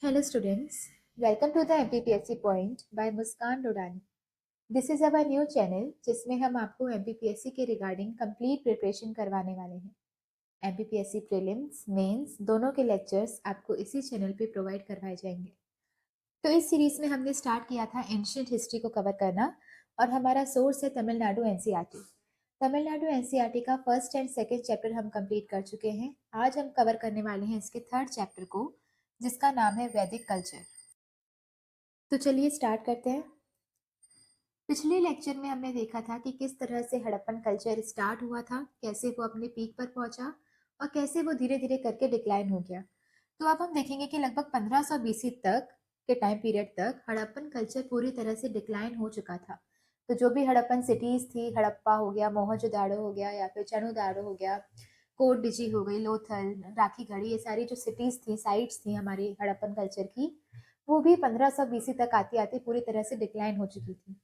Hello students, welcome to the MPPSC Point by Muskan Rodani. This is our new channel जिसमें हम आपको MPPSC के regarding complete preparation करवाने वाले हैं। MPPSC प्रीलिम्स, मेंस दोनों के लेक्चर्स आपको इसी चैनल पे प्रोवाइड करवाए जाएंगे। तो इस सीरीज में हमने स्टार्ट किया था एंशियंट हिस्ट्री को कवर करना और हमारा सोर्स है तमिलनाडु एनसीईआरटी। तमिलनाडु एनसीईआरटी का फर्स्ट एंड सेकेंड चैप्टर हम कंप्लीट कर चुके हैं। आज हम कवर करने वाले हैं इसके थर्ड चैप्टर को, जिसका नाम है वैदिक कल्चर। तो चलिए स्टार्ट करते हैं। पिछले लेक्चर में हमने देखा था कि किस तरह से हड़प्पन कल्चर स्टार्ट हुआ था, कैसे वो अपने पीक पर पहुंचा और कैसे वो धीरे धीरे करके डिक्लाइन हो गया। तो अब हम देखेंगे कि लगभग 1500 बीसी तक के टाइम पीरियड तक हड़प्पन कल्चर पूरी तरह से डिक्लाइन हो चुका था। तो जो भी हड़प्पन सिटीज थी, हड़प्पा हो गया, मोहनजोदाड़ो हो गया या फिर चनुदाड़ो हो गया, कोट डिजी हो गई, लोथल, राखी गढ़ी, ये सारी जो सिटीज थी, साइट्स थी हमारी हड़प्पन कल्चर की, वो भी 1500 बीसी तक आती आती पूरी तरह से डिक्लाइन हो चुकी थी।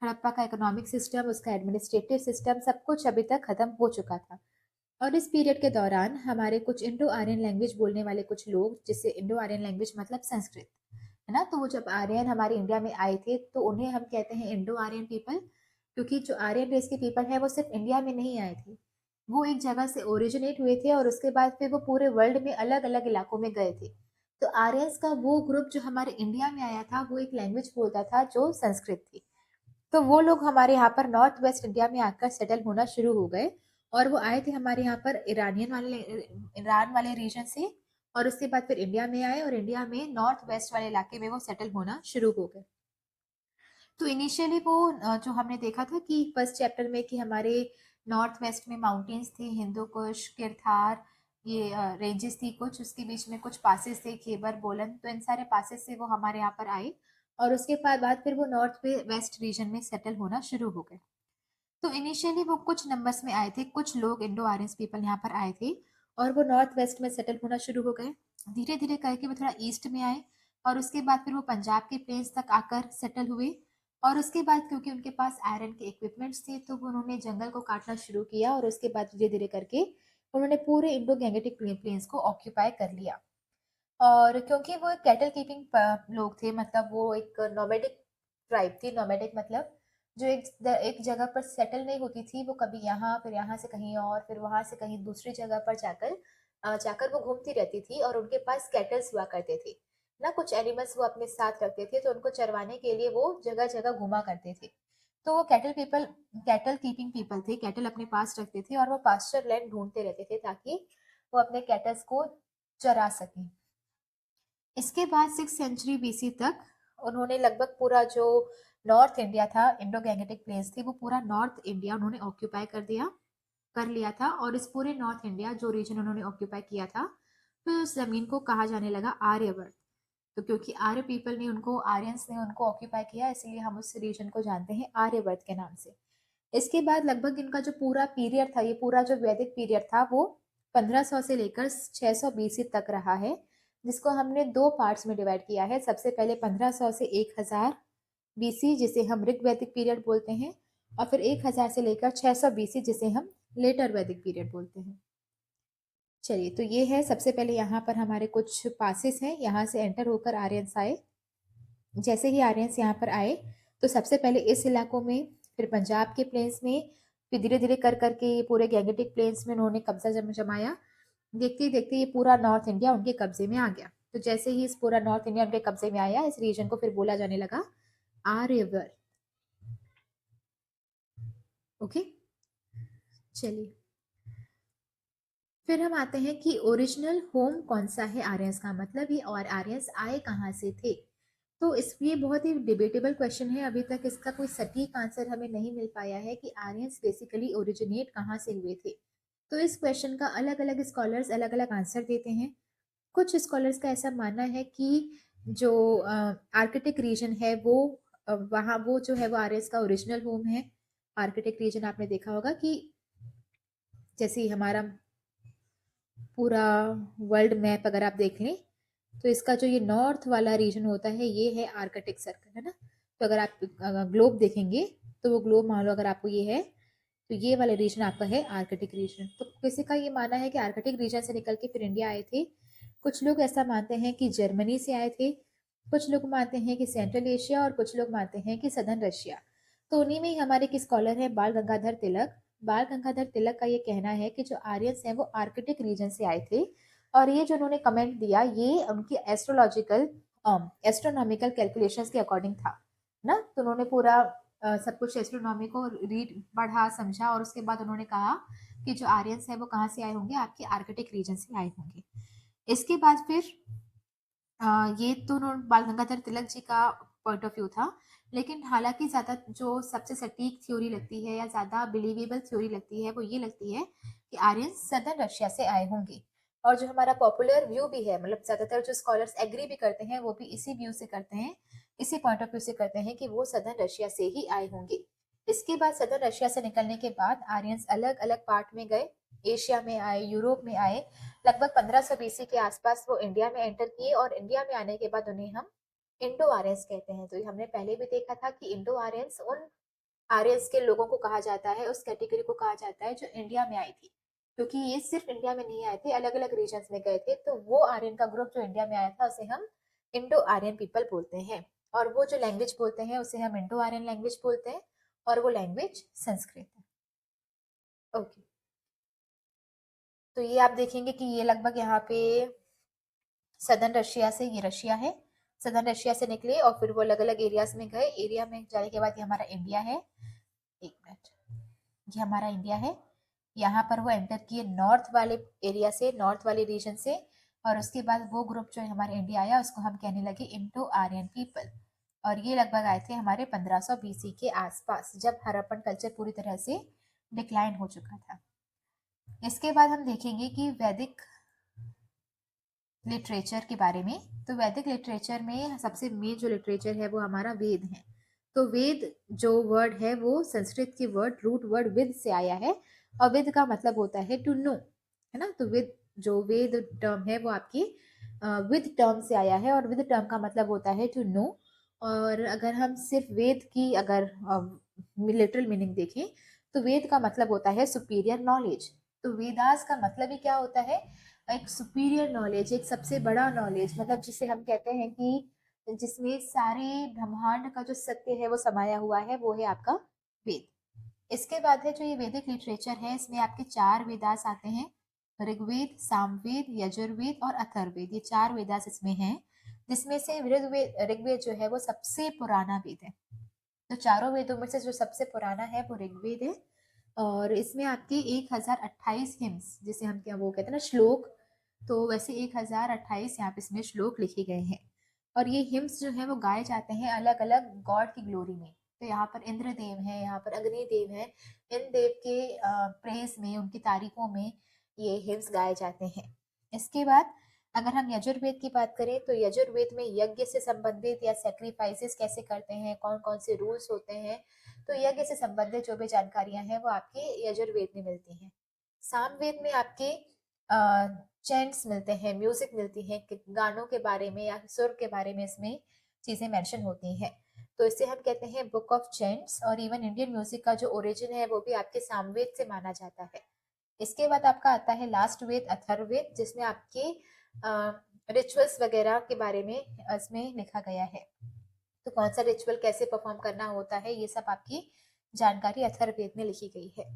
हड़प्पा का इकोनॉमिक सिस्टम, उसका एडमिनिस्ट्रेटिव सिस्टम, सब कुछ अभी तक खत्म हो चुका था। और इस पीरियड के दौरान हमारे कुछ इंडो आर्यन लैंग्वेज बोलने वाले कुछ लोग, जिससे इंडो आर्यन लैंग्वेज मतलब संस्कृत, है ना। तो वो जब आर्यन हमारे इंडिया में आए थे तो उन्हें हम कहते हैं इंडो आर्यन पीपल, क्योंकि जो आर्यन रेस के पीपल है वो सिर्फ इंडिया में नहीं आए थे, वो एक जगह से ओरिजिनेट हुए थे और उसके बाद फिर वो पूरे वर्ल्ड में अलग अलग इलाकों में गए थे। तो आर्यंस का वो ग्रुप जो हमारे इंडिया में आया था वो एक लैंग्वेज बोलता था जो संस्कृत थी। तो वो लोग हमारे यहाँ पर नॉर्थ वेस्ट इंडिया में आकर सेटल होना शुरू हो गए और वो आए थे हमारे यहाँ पर ईरान वाले रीजन से, और उसके बाद फिर इंडिया में आए और इंडिया में नॉर्थ वेस्ट वाले इलाके में वो सेटल होना शुरू हो गए। तो इनिशियली वो जो हमने देखा था कि फर्स्ट चैप्टर में कि हमारे नॉर्थ वेस्ट में माउंटेन्स थे, हिंदू कुश, किरथार, ये रेंजेस थी कुछ, उसके बीच में कुछ पासेस थे, खेबर, बोलन, तो इन सारे पासेस से वो हमारे यहाँ पर आए और उसके बाद फिर वो नॉर्थ वेस्ट रीजन में सेटल होना शुरू हो गए। तो इनिशियली वो कुछ नंबर्स में आए थे, कुछ लोग इंडो आर्यंस पीपल यहाँ पर आए थे और वो नॉर्थ वेस्ट में सेटल होना शुरू हो गए। धीरे धीरे करके वो थोड़ा ईस्ट में आए और उसके बाद फिर वो पंजाब के प्लेन्स तक आकर सेटल हुए। और उसके बाद क्योंकि उनके पास आयरन के इक्विपमेंट्स थे तो वो उन्होंने जंगल को काटना शुरू किया और उसके बाद धीरे धीरे करके उन्होंने पूरे इंडो गैंगेटिक प्लेन्स को ऑक्यूपाई कर लिया। और क्योंकि वो एक कैटल कीपिंग लोग थे, मतलब वो एक नोमैडिक ट्राइब थी। नोमैडिक मतलब जो एक जगह पर सेटल नहीं होती थी, वो कभी यहाँ, फिर यहाँ से कहीं और, फिर वहां से कहीं दूसरी जगह पर जाकर वो घूमती रहती थी और उनके पास कैटल्स हुआ करते थे ना, कुछ एनिमल्स वो अपने साथ रखते थे, तो उनको चरवाने के लिए वो जगह जगह घूमा करते थे। तो वो कैटल कीपिंग पीपल थे, कैटल अपने पास रखते थे और वो पास्चर लैंड ढूंढते रहते थे ताकि वो अपने कैटल्स को चरा सकें। इसके बाद 6 सेंचुरी बीसी तक उन्होंने लगभग पूरा जो नॉर्थ इंडिया था, इंडो गैंगेटिक प्लेन्स थी, वो पूरा नॉर्थ इंडिया उन्होंने ऑक्यूपाई कर लिया था। और इस पूरे नॉर्थ इंडिया जो रीजन उन्होंने ऑक्यूपाई किया था, तो उस जमीन को कहा जाने लगा आर्यवर्त। तो क्योंकि आर्य पीपल ने उनको, आर्यंस ने उनको ऑक्यूपाई किया, इसलिए हम उस रीजन को जानते हैं आर्यवर्त के नाम से। इसके बाद लगभग इनका जो पूरा पीरियड था, ये पूरा जो वैदिक पीरियड था, वो 1500 से लेकर 600 बीसी तक रहा है, जिसको हमने दो पार्ट्स में डिवाइड किया है। सबसे पहले 1500 से 1000 बीसी, जिसे हम ऋग वैदिक पीरियड बोलते हैं, और फिर 1000 से लेकर 600 बीसी, जिसे हम लेटर वैदिक पीरियड बोलते हैं। चलिए, तो ये है सबसे पहले यहाँ पर हमारे कुछ पासेस हैं, यहाँ से एंटर होकर आर्यंस आए। जैसे ही आर्यंस यहाँ पर आए तो सबसे पहले इस इलाकों में, फिर पंजाब के प्लेन्स में, फिर धीरे धीरे कर करके ये पूरे गैंगेटिक प्लेन्स में उन्होंने कब्जा जमाया। देखते ही देखते ये पूरा नॉर्थ इंडिया उनके कब्जे में आ गया। तो जैसे ही इस पूरा नॉर्थ इंडिया उनके कब्जे में आया, इस रीजन को फिर बोला जाने लगा आर्यवर्त। ओके, चलिए फिर हम आते हैं कि ओरिजिनल होम कौन सा है आर्यंस का, मतलब ये और आर्यंस आए कहाँ से थे। तो इस ये बहुत ही डिबेटेबल क्वेश्चन है, अभी तक इसका कोई सटीक आंसर हमें नहीं मिल पाया है कि आर्यंस बेसिकली ओरिजिनेट कहाँ से हुए थे। तो इस क्वेश्चन का अलग अलग स्कॉलर्स अलग अलग आंसर देते हैं। कुछ स्कॉलर्स का ऐसा मानना है कि जो आर्कटिक रीजन है वो, वहाँ वो जो है वो आर्यंस का ओरिजिनल होम है। आर्कटिक रीजन आपने देखा होगा कि जैसे ही हमारा पूरा वर्ल्ड मैप अगर आप देख लें, तो इसका जो ये नॉर्थ वाला रीजन होता है ये है आर्कटिक सर्कल, है ना। तो अगर आप ग्लोब देखेंगे तो वो ग्लोब मान लो अगर आपको ये है, तो ये वाला रीजन आपका है आर्कटिक रीजन। तो किसी का ये मानना है कि आर्कटिक रीजन से निकल के फिर इंडिया आए थे, कुछ लोग ऐसा मानते हैं कि जर्मनी से आए थे, कुछ लोग मानते हैं कि सेंट्रल एशिया और कुछ लोग मानते हैं कि सदर्न रशिया। तो उन्हीं में ही हमारे एक स्कॉलर हैं बाल गंगाधर तिलक। बाल गंगाधर तिलक का ये कहना है कि जो आर्यंस हैं वो आर्कटिक रीजन से आए थे, और ये जो उन्होंने कमेंट दिया ये उनकी एस्ट्रोलॉजिकल एस्ट्रोनॉमिकल कैलकुलेशंस के अकॉर्डिंग था ना। तो उन्होंने पूरा सब कुछ एस्ट्रोनॉमी को रीड पढ़ा समझा और उसके बाद उन्होंने कहा कि जो आर्यंस है वो कहाँ से आए होंगे, आपके आर्कटिक रीजन से आए होंगे। इसके बाद फिर ये तो बाल गंगाधर तिलक जी का पॉइंट ऑफ व्यू था, लेकिन हालांकि ज़्यादा जो सबसे सटीक थ्योरी लगती है या ज़्यादा बिलीवेबल थ्योरी लगती है वो ये लगती है कि आर्यन सदर्न रशिया से आए होंगे। और जो हमारा पॉपुलर व्यू भी है, मतलब ज़्यादातर जो स्कॉलर्स एग्री भी करते हैं वो भी इसी व्यू से करते हैं, इसी पॉइंट ऑफ व्यू से करते हैं कि वो सदर्न रशिया से ही आए होंगे। इसके बाद सदर्न रशिया से निकलने के बाद आर्यंस अलग अलग पार्ट में गए, एशिया में आए, यूरोप में आए। लगभग 1500 बीसी के आसपास वो इंडिया में एंटर किए और इंडिया में आने के बाद उन्हें हम इंडो आर्यंस कहते हैं। तो हमने पहले भी देखा था कि इंडो आर्यंस उन आर्यंस के लोगों को कहा जाता है, उस कैटेगरी को कहा जाता है जो इंडिया में आई थी, क्योंकि ये सिर्फ इंडिया में नहीं आए थे, अलग अलग रीजन में गए थे। तो वो आर्यन का ग्रुप जो इंडिया में आया था उसे हम इंडो आर्यन पीपल बोलते हैं। और वो जो लैंग्वेज बोलते हैं उसे हम इंडो आर्यन लैंग्वेज बोलते हैं, और वो लैंग्वेज संस्कृत है। ओके, तो ये आप देखेंगे कि ये लगभग यहाँ पे सदर्न रशिया से, ये रशिया है, सदर्न रशिया से निकले और फिर वो अलग अलग एरियाज में गए। एरिया में जाने के बाद ये हमारा इंडिया है, एक मिनट, ये हमारा इंडिया है। यहाँ पर वो एंटर किए नॉर्थ वाले एरिया से, नॉर्थ वाले रीजन से, और उसके बाद वो ग्रुप जो हमारे इंडिया आया उसको हम कहने लगे इंडो आर्यन पीपल। और ये लगभग आए थे हमारे 1500 बीसी के आसपास, जब हड़प्पन कल्चर पूरी तरह से डिक्लाइन हो चुका था। इसके बाद हम देखेंगे कि वैदिक लिटरेचर के बारे में। तो वैदिक लिटरेचर में सबसे मेन जो लिटरेचर है वो हमारा वेद है। तो वेद जो वर्ड है वो संस्कृत के वर्ड रूट वर्ड विद से आया है, और विद का मतलब होता है टू नो, है ना। तो विद जो वेद टर्म है वो आपकी विद टर्म से आया है, और विद टर्म का मतलब होता है टू नो। और अगर हम सिर्फ वेद की अगर लिटरल मीनिंग देखें तो वेद का मतलब होता है सुपीरियर नॉलेज। तो वेदास का मतलब ही क्या होता है, एक सुपीरियर नॉलेज, एक सबसे बड़ा नॉलेज, मतलब जिसे हम कहते हैं कि जिसमें सारे ब्रह्मांड का जो सत्य है वो समाया हुआ है, वो है आपका वेद। इसके बाद है जो ये वैदिक लिटरेचर है, इसमें आपके 4 वेदास आते हैं, ऋग्वेद, सामवेद, यजुर्वेद और अथर्ववेद। ये 4 वेदास इसमें हैं, जिसमें से ऋग्वेद जो है वो सबसे पुराना वेद है। तो चारों वेदों में से जो सबसे पुराना है वो ऋग्वेद है, और इसमें आपके 1028 हिम्स, जिसे हम क्या वो कहते हैं ना श्लोक, तो वैसे 1028 यहाँ पे इसमें श्लोक लिखे गए हैं। और ये हिम्स जो है वो गाए जाते हैं अलग अलग गॉड की ग्लोरी में। तो यहाँ पर इंद्र देव है, यहाँ पर अग्नि देव है, इन देव के प्रेस में, उनकी तारीफों में ये हिम्स गाए जाते हैं। इसके बाद अगर हम यजुर्वेद की बात करें तो यजुर्वेद में यज्ञ से संबंधित या सेक्रीफाइसेस कैसे करते हैं, कौन कौन से रूल्स होते हैं, तो यज्ञ से संबंधित जो भी जानकारियां हैं वो आपके यजुर्वेद में मिलती हैं। सामवेद में आपके चैंट्स मिलते हैं, म्यूजिक मिलती है, गानों के बारे में या सुर के बारे में इसमें चीजें मेंशन होती हैं। तो इसे हम कहते हैं बुक ऑफ चैंट्स। और इवन इंडियन म्यूजिक का जो ओरिजिन है वो भी आपके सामवेद से माना जाता है। इसके बाद आपका आता है लास्ट वेद अथर्ववेद, जिसमें आपके रिचुअल्स वगैरह के बारे में इसमें लिखा गया है। तो कौन सा रिचुअल कैसे परफॉर्म करना होता है ये सब आपकी जानकारी अथर्ववेद में लिखी गई है।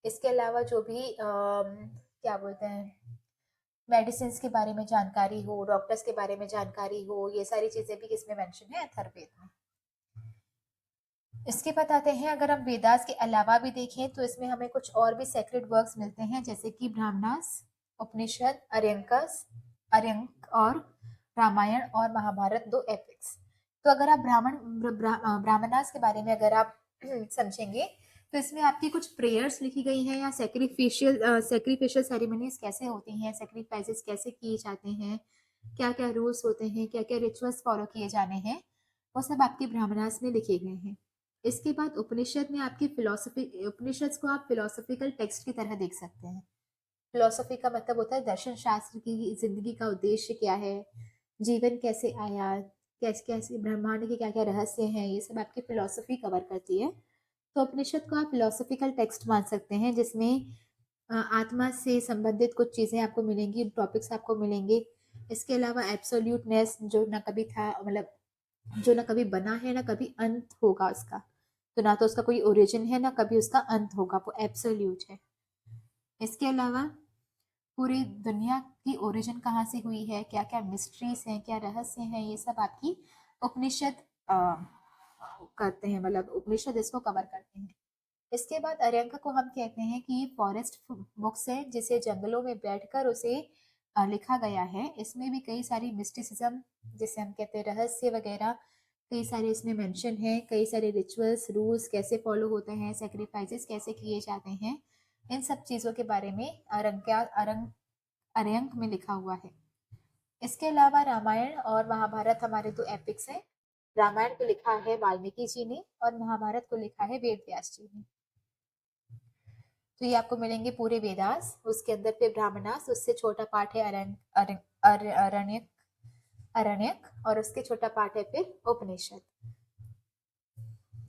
इसके अलावा जो भी क्या बोलते हैं मेडिसिन के बारे में जानकारी हो, डॉक्टर्स के बारे में जानकारी हो, ये सारी चीजें भी किसमें मेंशन है, अथर्ववेद में। इसके बाद आते हैं अगर हम वेदास के अलावा भी देखें तो इसमें हमें कुछ और भी सेक्रेड वर्क्स मिलते हैं, जैसे कि ब्राह्मणास, उपनिषद, अरण्यकस, अरण्यक और रामायण और महाभारत, 2 एपिक्स। तो अगर आप ब्राह्मणास के बारे में अगर आप समझेंगे तो इसमें आपकी कुछ प्रेयर्स लिखी गई हैं, या सेक्रीफिशियल सेरेमनीज कैसे होती हैं, सेक्रीफाइसेस कैसे किए जाते हैं, क्या क्या रूल्स होते हैं, क्या क्या रिचुअल्स फॉलो किए जाने हैं, वो सब आपके ब्राह्मणास में लिखे गए हैं। इसके बाद उपनिषद में आपकी फिलोसफी, उपनिषद को आप फिलोसफिकल टेक्स्ट की तरह देख सकते हैं। फिलोसफी का मतलब होता है दर्शन शास्त्र की, जिंदगी का उद्देश्य क्या है, जीवन कैसे आया, कैसे कैसे ब्रह्मांड के क्या क्या रहस्य हैं, ये सब आपकी फिलोसफी कवर करती है। तो उपनिषद को आप फिलोसफिकल टेक्स्ट मान सकते हैं, जिसमें आत्मा से संबंधित कुछ चीजें आपको मिलेंगी, टॉपिक्स आपको मिलेंगे, इसके अलावा एब्सोल्यूटनेस, जो ना कभी था, मतलब जो ना कभी बना है ना कभी अंत होगा उसका, तो ना तो उसका कोई ओरिजिन है ना कभी उसका अंत होगा, वो एब्सोल्यूट है। इसके अलावा पूरी दुनिया की ओरिजिन कहाँ से हुई है, क्या क्या मिस्ट्रीज हैं, क्या रहस्य हैं, ये सब आपकी उपनिषद करते हैं, मतलब उपनिषद इसको कवर करते हैं। इसके बाद अरंक को हम कहते हैं कि फॉरेस्ट बुक्स है, जिसे जंगलों में बैठकर उसे लिखा गया है। इसमें भी कई सारी मिस्टिसिज्म, जिसे हम कहते हैं रहस्य वगैरह, कई सारे इसमें मेंशन है, कई सारे रिचुअल्स रूल्स कैसे फॉलो होते हैं, सेक्रीफाइसेस कैसे किए जाते हैं, इन सब चीज़ों के बारे में अरंक में लिखा हुआ है। इसके अलावा रामायण और महाभारत हमारे दो एपिक्स हैं। रामायण को लिखा है वाल्मीकि जी ने और महाभारत को लिखा है वेद व्यास जी ने। तो ये आपको मिलेंगे पूरे वेदास, उसके अंदर फिर ब्राह्मणास, उससे छोटा पाठ है अरण्यक अरण्यक, और उसके छोटा पाठ है फिर उपनिषद।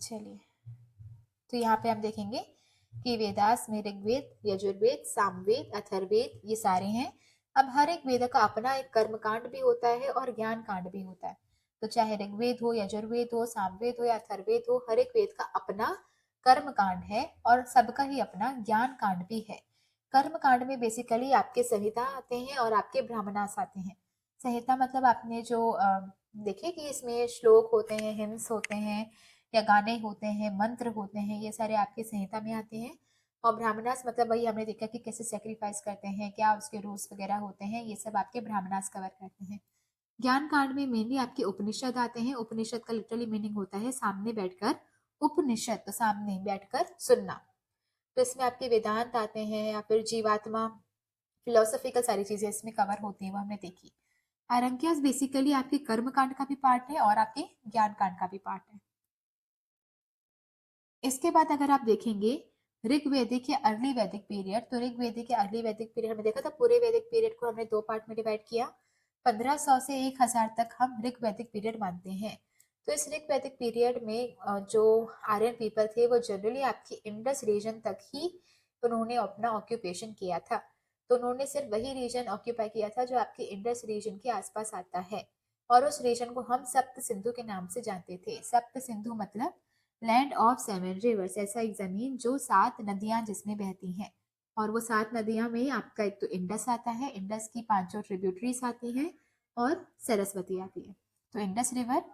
चलिए, तो यहाँ पे हम देखेंगे कि वेदास में ऋग्वेद, यजुर्वेद, सामवेद, अथर्ववेद ये सारे हैं। अब हर एक वेद का अपना एक कर्म कांड भी होता है और ज्ञान कांड भी होता है। तो चाहे ऋग्वेद हो, यजुर्वेद हो, सामवेद हो या अथर्ववेद हो, हर एक वेद का अपना कर्म कांड है और सबका ही अपना ज्ञान कांड भी है। कर्म कांड में बेसिकली आपके संहिता आते हैं और आपके ब्राह्मणास आते हैं। संहिता मतलब आपने जो देखे कि इसमें श्लोक होते हैं, हिम्स होते हैं या गाने होते हैं, मंत्र होते हैं, ये सारे आपके संहिता में आते हैं। और ब्राह्मणास मतलब वही हमने देखा कि कैसे सेक्रीफाइस करते हैं, क्या उसके रूल्स वगैरह होते हैं, ये सब आपके ब्राह्मणास कवर करते हैं। ज्ञान कांड में मेनली आपके उपनिषद आते हैं। उपनिषद का लिटरली मीनिंग होता है सामने बैठकर, उपनिषद तो सामने बैठकर सुनना। तो इसमें आपके वेदांत आते हैं या फिर जीवात्मा, फिलोसफिकल सारी चीजें इसमें कवर होती है, वो हमने देखी। आरंक्यास बेसिकली आपके कर्म कांड का भी पार्ट है और आपके ज्ञान कांड का भी पार्ट है। इसके बाद अगर आप देखेंगे ऋग्वेदिक या अर्ली वैदिक पीरियड, तो ऋग्वेदिक या अर्ली वैदिक पीरियड हमने देखा था, पूरे वैदिक पीरियड को हमने दो पार्ट में डिवाइड किया। 1500 से 1000 तक हम ऋग्वेदिक पीरियड मानते हैं। तो इस ऋग्वेदिक पीरियड में जो आर्यन पीपल थे वो जनरली आपकी इंडस रीजन तक ही उन्होंने अपना ऑक्यूपेशन किया था। तो उन्होंने सिर्फ वही रीजन ऑक्यूपाई किया था जो आपके इंडस रीजन के आसपास आता है, और उस रीजन को हम सप्त सिंधु के नाम से जानते थे। सप्त सिंधु मतलब लैंड ऑफ सेवन रिवर्स, ऐसा एक जमीन जो 7 नदियां जिसमें बहती हैं। और वो 7 नदियां में आपका एक तो इंडस आता है, इंडस की 5 ट्रिब्यूटरीज आती हैं और सरस्वती आती है। तो इंडस रिवर,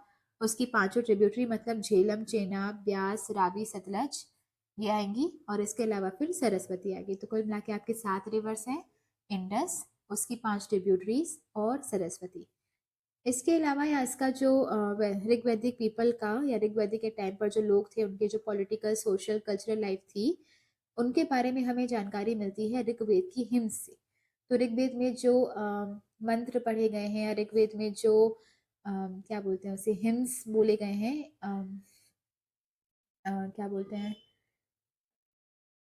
उसकी 5 ट्रिब्यूटरी मतलब झेलम, चेनाब, ब्यास, रावी, सतलज ये आएंगी, और इसके अलावा फिर सरस्वती आएगी। तो कुल मिला के आपके 7 रिवर्स हैं, इंडस, उसकी 5 ट्रिब्यूटरीज और सरस्वती। इसके अलावा या इसका जो ऋग्वैदिक पीपल का या ऋग्वैदिक के टाइम पर जो लोग थे उनके जो पॉलिटिकल, सोशल, कल्चरल लाइफ थी, उनके बारे में हमें जानकारी मिलती है ऋग्वेद की हिम्स से। तो ऋग्वेद में जो मंत्र पढ़े गए हैं या ऋग्वेद में जो क्या बोलते हैं उसे, हिम्स बोले गए हैं, क्या बोलते हैं,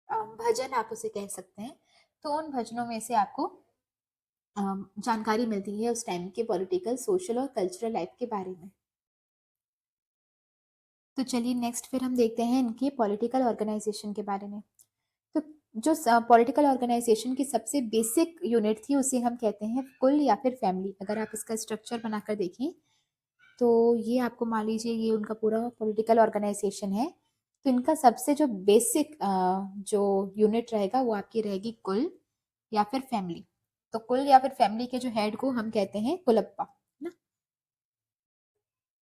भजन आप उसे कह सकते हैं। तो उन भजनों में से आपको जानकारी मिलती है उस टाइम के पॉलिटिकल, सोशल और कल्चरल लाइफ के बारे में। तो चलिए नेक्स्ट फिर हम देखते हैं इनके पॉलिटिकल ऑर्गेनाइजेशन के बारे में। तो जो पॉलिटिकल ऑर्गेनाइजेशन की सबसे बेसिक यूनिट थी उसे हम कहते हैं कुल या फिर फैमिली। अगर आप इसका स्ट्रक्चर बनाकर देखें तो ये आपको मान लीजिए ये उनका पूरा पॉलिटिकल ऑर्गेनाइजेशन है। तो इनका सबसे जो बेसिक जो यूनिट रहेगा वो आपकी रहेगी कुल या फिर फैमिली। तो कुल या फिर फैमिली के जो हेड को हम कहते हैं कुलप्पा, है ना।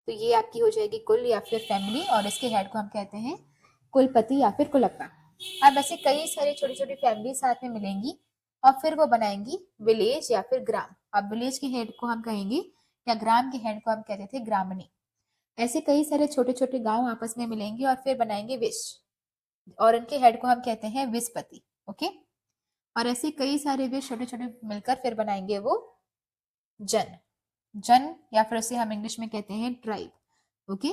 तो ये आपकी हो जाएगी कुल या फिर फैमिली, और इसके हेड को हम कहते हैं कुलपति या फिर कुलप्पा। अब ऐसे कई सारे छोटी छोटी फैमिली साथ में मिलेंगी और फिर वो बनाएंगी विलेज या फिर ग्राम। अब विलेज के हेड को हम कहेंगे या ग्राम के हेड को हम कहते थे ग्रामणी। ऐसे कई सारे छोटे छोटे गांव आपस में मिलेंगे और फिर बनाएंगे विश, और इनके हेड को हम कहते हैं विस्पति। ओके, और ऐसे कई सारे विश छोटे छोटे मिलकर फिर बनाएंगे वो जन, जन या फिर उसे हम इंग्लिश में कहते हैं ट्राइब। ओके,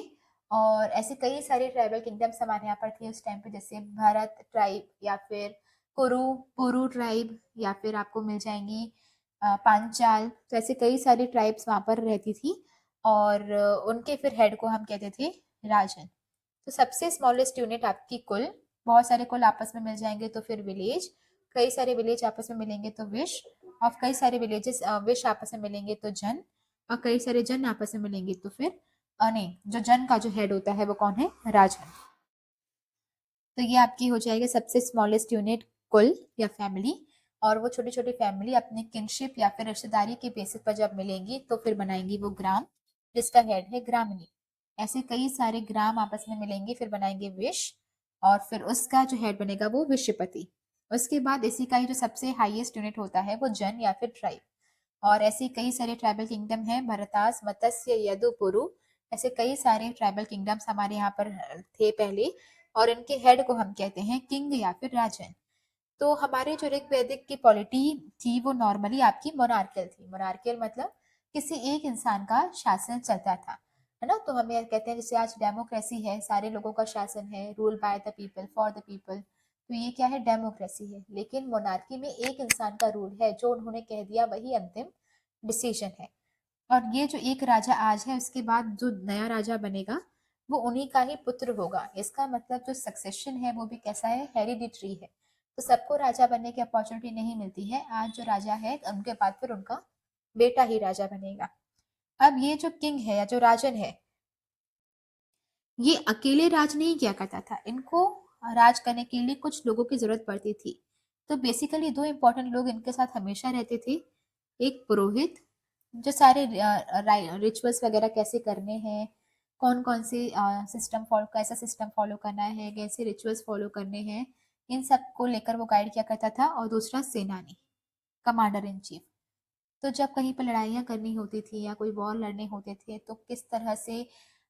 और ऐसे कई सारे ट्राइबल किंगडम्स हमारे यहाँ पर थे उस टाइम पे, जैसे भारत ट्राइब या फिर कुरु पुरु ट्राइब, या फिर आपको मिल जाएंगी पांचाल। तो ऐसे कई सारी ट्राइब्स वहाँ पर रहती थी, और उनके फिर हेड को हम कहते थे राजन। तो सबसे स्मॉलेस्ट यूनिट आपकी कुल, बहुत सारे कुल आपस में मिल जाएंगे तो फिर विलेज, कई सारे विलेज आपस में मिलेंगे तो विश, और कई सारे विलेजेस विश आपस में मिलेंगे तो जन, और कई सारे जन आपस में मिलेंगे तो फिर नहीं, जो जन का जो हेड होता है वो कौन है, राजन। तो ये आपकी हो जाएगी सबसे स्मॉलेस्ट यूनिट कुल या फैमिली, और वो छोटी छोटी फैमिली अपने किनशिप या फिर रिश्तेदारी के बेसिस पर जब मिलेंगी तो फिर बनाएंगी वो ग्राम, जिसका हेड है ग्रामनी। ऐसे कई सारे ग्राम आपस में मिलेंगे फिर बनाएंगे विश, और फिर उसका जो हेड बनेगा वो विश्वपति। उसके बाद इसी का ही जो सबसे हाईएस्ट यूनिट होता है वो जन या फिर ट्राइब। और ऐसे कई सारे ट्राइबल किंगडम हैं, भरतास, मत्स्य, यदु, पुरु, ऐसे कई सारे ट्राइबल किंगडम्स हमारे यहाँ पर थे पहले, और इनके हेड को हम कहते हैं किंग या फिर राजन। तो हमारे जो ऋग वैदिक की पॉलिटी थी वो नॉर्मली आपकी मोनार्कियल थी। मोनार्कियल मतलब किसी एक इंसान का शासन चलता था, है ना। तो हमें कहते हैं जैसे आज डेमोक्रेसी है, सारे लोगों का शासन है, rule by the people for the people, तो ये क्या है, डेमोक्रेसी है। लेकिन मोनार्की में एक इंसान का रूल है, जो उन्होंने कह दिया वही अंतिम डिसीजन है। और ये जो एक राजा आज है, उसके बाद जो नया राजा बनेगा वो उन्हीं का ही पुत्र होगा। इसका मतलब जो सक्सेशन है वो भी कैसा है, हेरिडिटरी है। तो सबको राजा बनने की अपॉर्चुनिटी नहीं मिलती है। आज जो राजा है उनके बाद फिर उनका बेटा ही राजा बनेगा। अब ये जो किंग है या जो राजन है, ये अकेले राज नहीं किया करता था, इनको राज करने के लिए कुछ लोगों की जरूरत पड़ती थी। तो बेसिकली दो इंपॉर्टेंट लोग इनके साथ हमेशा रहते थे। एक पुरोहित, जो सारे रिचुअल्स वगैरह कैसे करने हैं, कौन कौन से सिस्टम फॉलो, कैसा सिस्टम फॉलो करना है, कैसे रिचुअल्स फॉलो करने हैं, इन सब को लेकर वो गाइड किया करता था। और दूसरा सेनानी, कमांडर इन चीफ। तो जब कहीं पर लड़ाइयाँ करनी होती थी या कोई वॉर लड़ने होते थे तो किस तरह से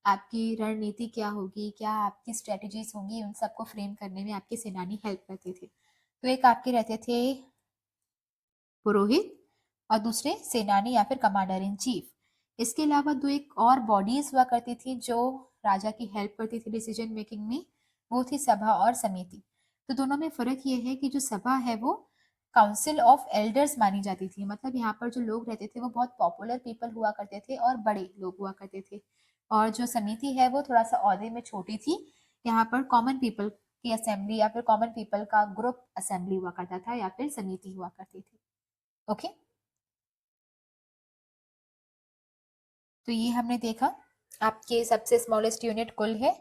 आपकी रणनीति क्या होगी, क्या आपकी स्ट्रेटजीज होंगी, उन सबको फ्रेम करने में आपके सेनानी हेल्प करते थे। तो एक आपके रहते थे पुरोहित, और दूसरे सेनानी या फिर कमांडर इन चीफ। इसके अलावा दो एक और बॉडीज हुआ करती थी जो राजा की हेल्प करती थी डिसीजन मेकिंग में, वो थी सभा और समिति। तो दोनों में फर्क ये है कि जो सभा है वो काउंसिल ऑफ एल्डर्स मानी जाती थी, मतलब यहाँ पर जो लोग रहते थे वो बहुत पॉपुलर पीपल हुआ करते थे और बड़े लोग हुआ करते थे। और जो समिति है वो थोड़ा सा औहदे में छोटी थी, यहाँ पर कॉमन पीपल की असेंबली या फिर कॉमन पीपल का ग्रुप असेंबली हुआ करता था या फिर समिति हुआ करती थी। ओके, तो ये हमने देखा आपके सबसे स्मॉलेस्ट यूनिट कुल है।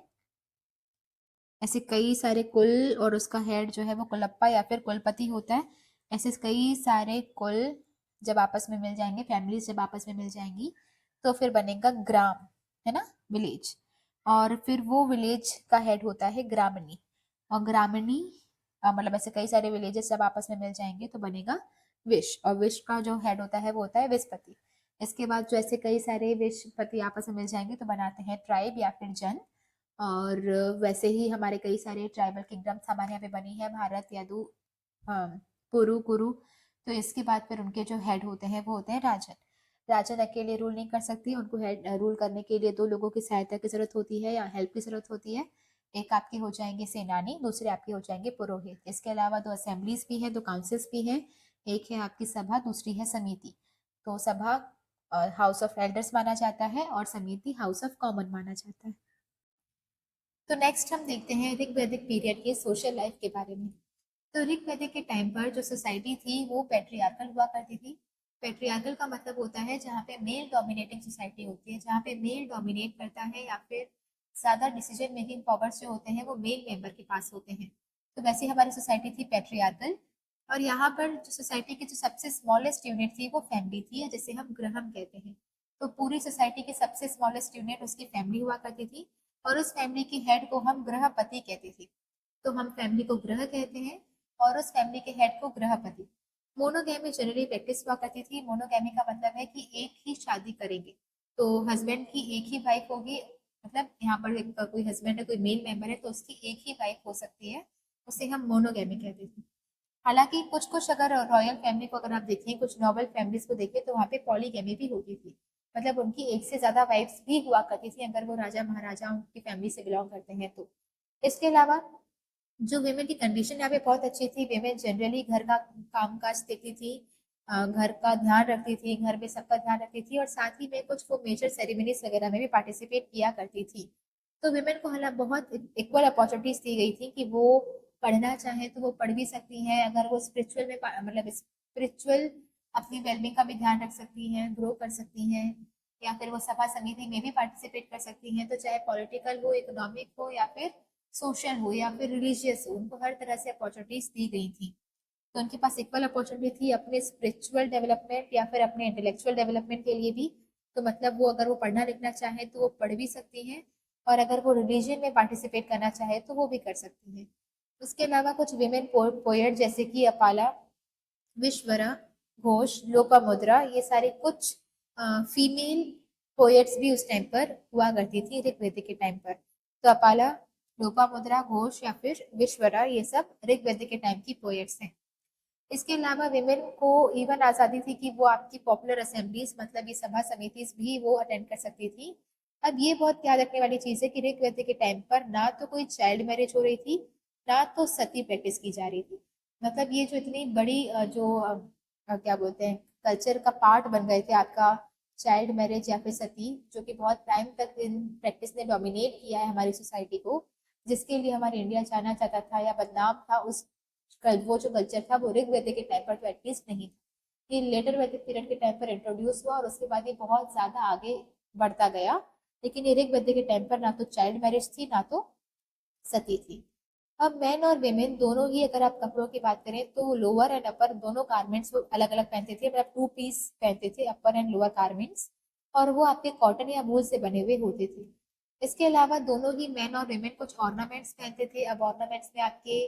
ऐसे कई सारे कुल और उसका हेड जो है वो कुलप्पा या फिर कुलपति होता है। ऐसे कई सारे कुल जब आपस में मिल जाएंगे, फैमिलीज जब आपस में मिल जाएंगी तो फिर बनेगा ग्राम, है ना, विलेज। और फिर वो विलेज का हेड होता है ग्रामनी, और ग्रामनी मतलब ऐसे कई सारे विलेजेस जब आपस में मिल जाएंगे तो बनेगा विश, और विश का जो हेड होता है वो होता है विस्पति। इसके बाद जो ऐसे कई सारे विशपति आपस में मिल जाएंगे तो बनाते हैं ट्राइब या फिर जन। और वैसे ही हमारे कई सारे ट्राइबल किंगडम्स हमारे यहाँ पे बनी है, भारत, यादु, पुरु, कुरु। तो इसके बाद फिर उनके जो हेड होते हैं वो होते हैं राजन। राजन अकेले रूल नहीं कर सकती, उनको हेड रूल करने के लिए दो लोगों की सहायता की जरूरत होती है या हेल्प की जरूरत होती है। एक आपके हो जाएंगे सेनानी, दूसरे आपके हो जाएंगे पुरोहित। इसके अलावा दो असेंबलीज भी है, दो काउंसिल्स भी है। एक है आपकी सभा, दूसरी है समिति। तो सभा हाउस ऑफ एल्डर्स माना जाता है और समिति हाउस ऑफ कॉमन माना जाता है। तो नेक्स्ट हम देखते हैं ऋग वैदिक पीरियड के सोशल लाइफ के बारे में। तो ऋग वैदिक के टाइम पर जो सोसाइटी थी वो पेट्रियार्कल हुआ करती थी। पेट्रियार्कल का मतलब होता है जहाँ पे मेल डोमिनेटिंग सोसाइटी होती है, जहाँ पे मेल डोमिनेट करता है या फिर ज्यादा डिसीजन मेकिंग पावर्स जो होते हैं वो मेल मेंबर के पास होते हैं। तो वैसे हमारी सोसाइटी थी पेट्रियार्कल। और यहाँ पर जो सोसाइटी की जो सबसे स्मॉलेस्ट यूनिट थी वो फैमिली थी, या जिसे हम ग्रहम कहते हैं। तो पूरी सोसाइटी की सबसे स्मॉलेस्ट यूनिट उसकी फैमिली हुआ करती थी, और उस फैमिली की हेड को हम गृहपति कहते थे। तो हम फैमिली को ग्रह कहते हैं और उस फैमिली के हेड को गृहपति। मोनोगैमी जनरली प्रैक्टिस हुआ करती थी। मोनोगैमी का मतलब है कि एक ही शादी करेंगे, तो हस्बैंड की एक ही वाइफ होगी, मतलब यहाँ पर कोई हस्बैंड है, कोई मेल मेंबर है तो उसकी एक ही वाइफ हो सकती है, उसे हम मोनोगैमी कहते थे। हालांकि कुछ कुछ अगर रॉयल फैमिली को अगर आप देखें, कुछ नॉबल फैमिलीज को देखें तो वहाँ पे पॉलीगैमी भी होती थी, मतलब उनकी एक से ज्यादा वाइफ्स भी हुआ करती थी अगर वो राजा महाराजाओं की फैमिली से बिलोंग करते हैं तो। इसके अलावा जो वेमेन की कंडीशन यहाँ पे बहुत अच्छी थी। वेमेन जनरली घर का काम काज देखती थी, घर का ध्यान रखती थी, घर में सबका ध्यान रखती थी, और साथ ही में कुछ वो मेजर सेरेमनीज वगैरह में भी पार्टिसिपेट किया करती थी। तो वेमेन को हालांकि बहुत इक्वल अपॉर्चुनिटीज दी गई थी कि वो पढ़ना चाहे तो वो पढ़ भी सकती हैं। अगर वो स्पिरिचुअल में मतलब स्पिरिचुअल अपनी वेलबींग का भी ध्यान रख सकती हैं, ग्रो कर सकती हैं, या फिर वो सभा समिति में भी पार्टिसिपेट कर सकती हैं। तो चाहे पॉलिटिकल हो, इकोनॉमिक हो, या फिर सोशल हो, या फिर रिलीजियस हो, उनको हर तरह से अपॉर्चुनिटीज दी गई थी। तो उनके पास इक्वल अपॉर्चुनिटी थी अपने स्पिरिचुअल डेवलपमेंट या फिर अपने इंटेलेक्चुअल डेवलपमेंट के लिए भी। तो मतलब वो अगर वो पढ़ना लिखना चाहे तो वो पढ़ भी सकती हैं, और अगर वो रिलीजन में पार्टिसिपेट करना चाहे तो वो भी कर सकती हैं। उसके अलावा कुछ विमेन पोएट जैसे कि अपाला, विश्वरा घोष, लोपामुद्रा, ये सारे कुछ फीमेल पोएट्स भी उस टाइम पर हुआ करती थी ऋग्वेद के टाइम पर। तो अपाला, लोपामुद्रा, घोष या फिर विश्वरा, ये सब ऋग्वेद के टाइम की पोएट्स हैं। इसके अलावा विमेन को इवन आज़ादी थी कि वो आपकी पॉपुलर असेंबलीज, मतलब ये सभा समिति भी वो अटेंड कर सकती थी। अब ये बहुत याद रखने वाली चीज़ है कि ऋग्वेद के टाइम पर ना तो कोई चाइल्ड मैरिज हो रही थी, ना तो सती प्रैक्टिस की जा रही थी। मतलब ये जो इतनी बड़ी क्या बोलते हैं, कल्चर का पार्ट बन गए थे आपका चाइल्ड मैरिज या फिर सती, जो कि बहुत टाइम तक इन प्रैक्टिस ने डोमिनेट किया है हमारी सोसाइटी को, जिसके लिए हमारे इंडिया जाना चाहता था या बदनाम था। उस वो जो कल्चर था वो ऋग्वेद के टाइम पर तो एटलीस्ट नहीं था। ये लेटर वैदिक पीरियड के टाइम पर इंट्रोड्यूस हुआ और उसके बाद ये बहुत ज्यादा आगे बढ़ता गया। लेकिन ये ऋग्वेद के टाइम पर ना तो चाइल्ड मैरिज थी, ना तो सती थी। अब मेन और वेमेन दोनों ही, अगर आप कपड़ों की बात करें तो लोअर एंड अपर दोनों गारमेंट्स वो अलग अलग पहनते थे, मतलब टू पीस पहनते थे, अपर एंड लोअर गारमेंट्स, और वो आपके कॉटन या वूल से बने हुए होते थे। इसके अलावा दोनों ही मेन और वेमेन कुछ ऑर्नामेंट्स पहनते थे। अब ऑर्नामेंट्स में आपके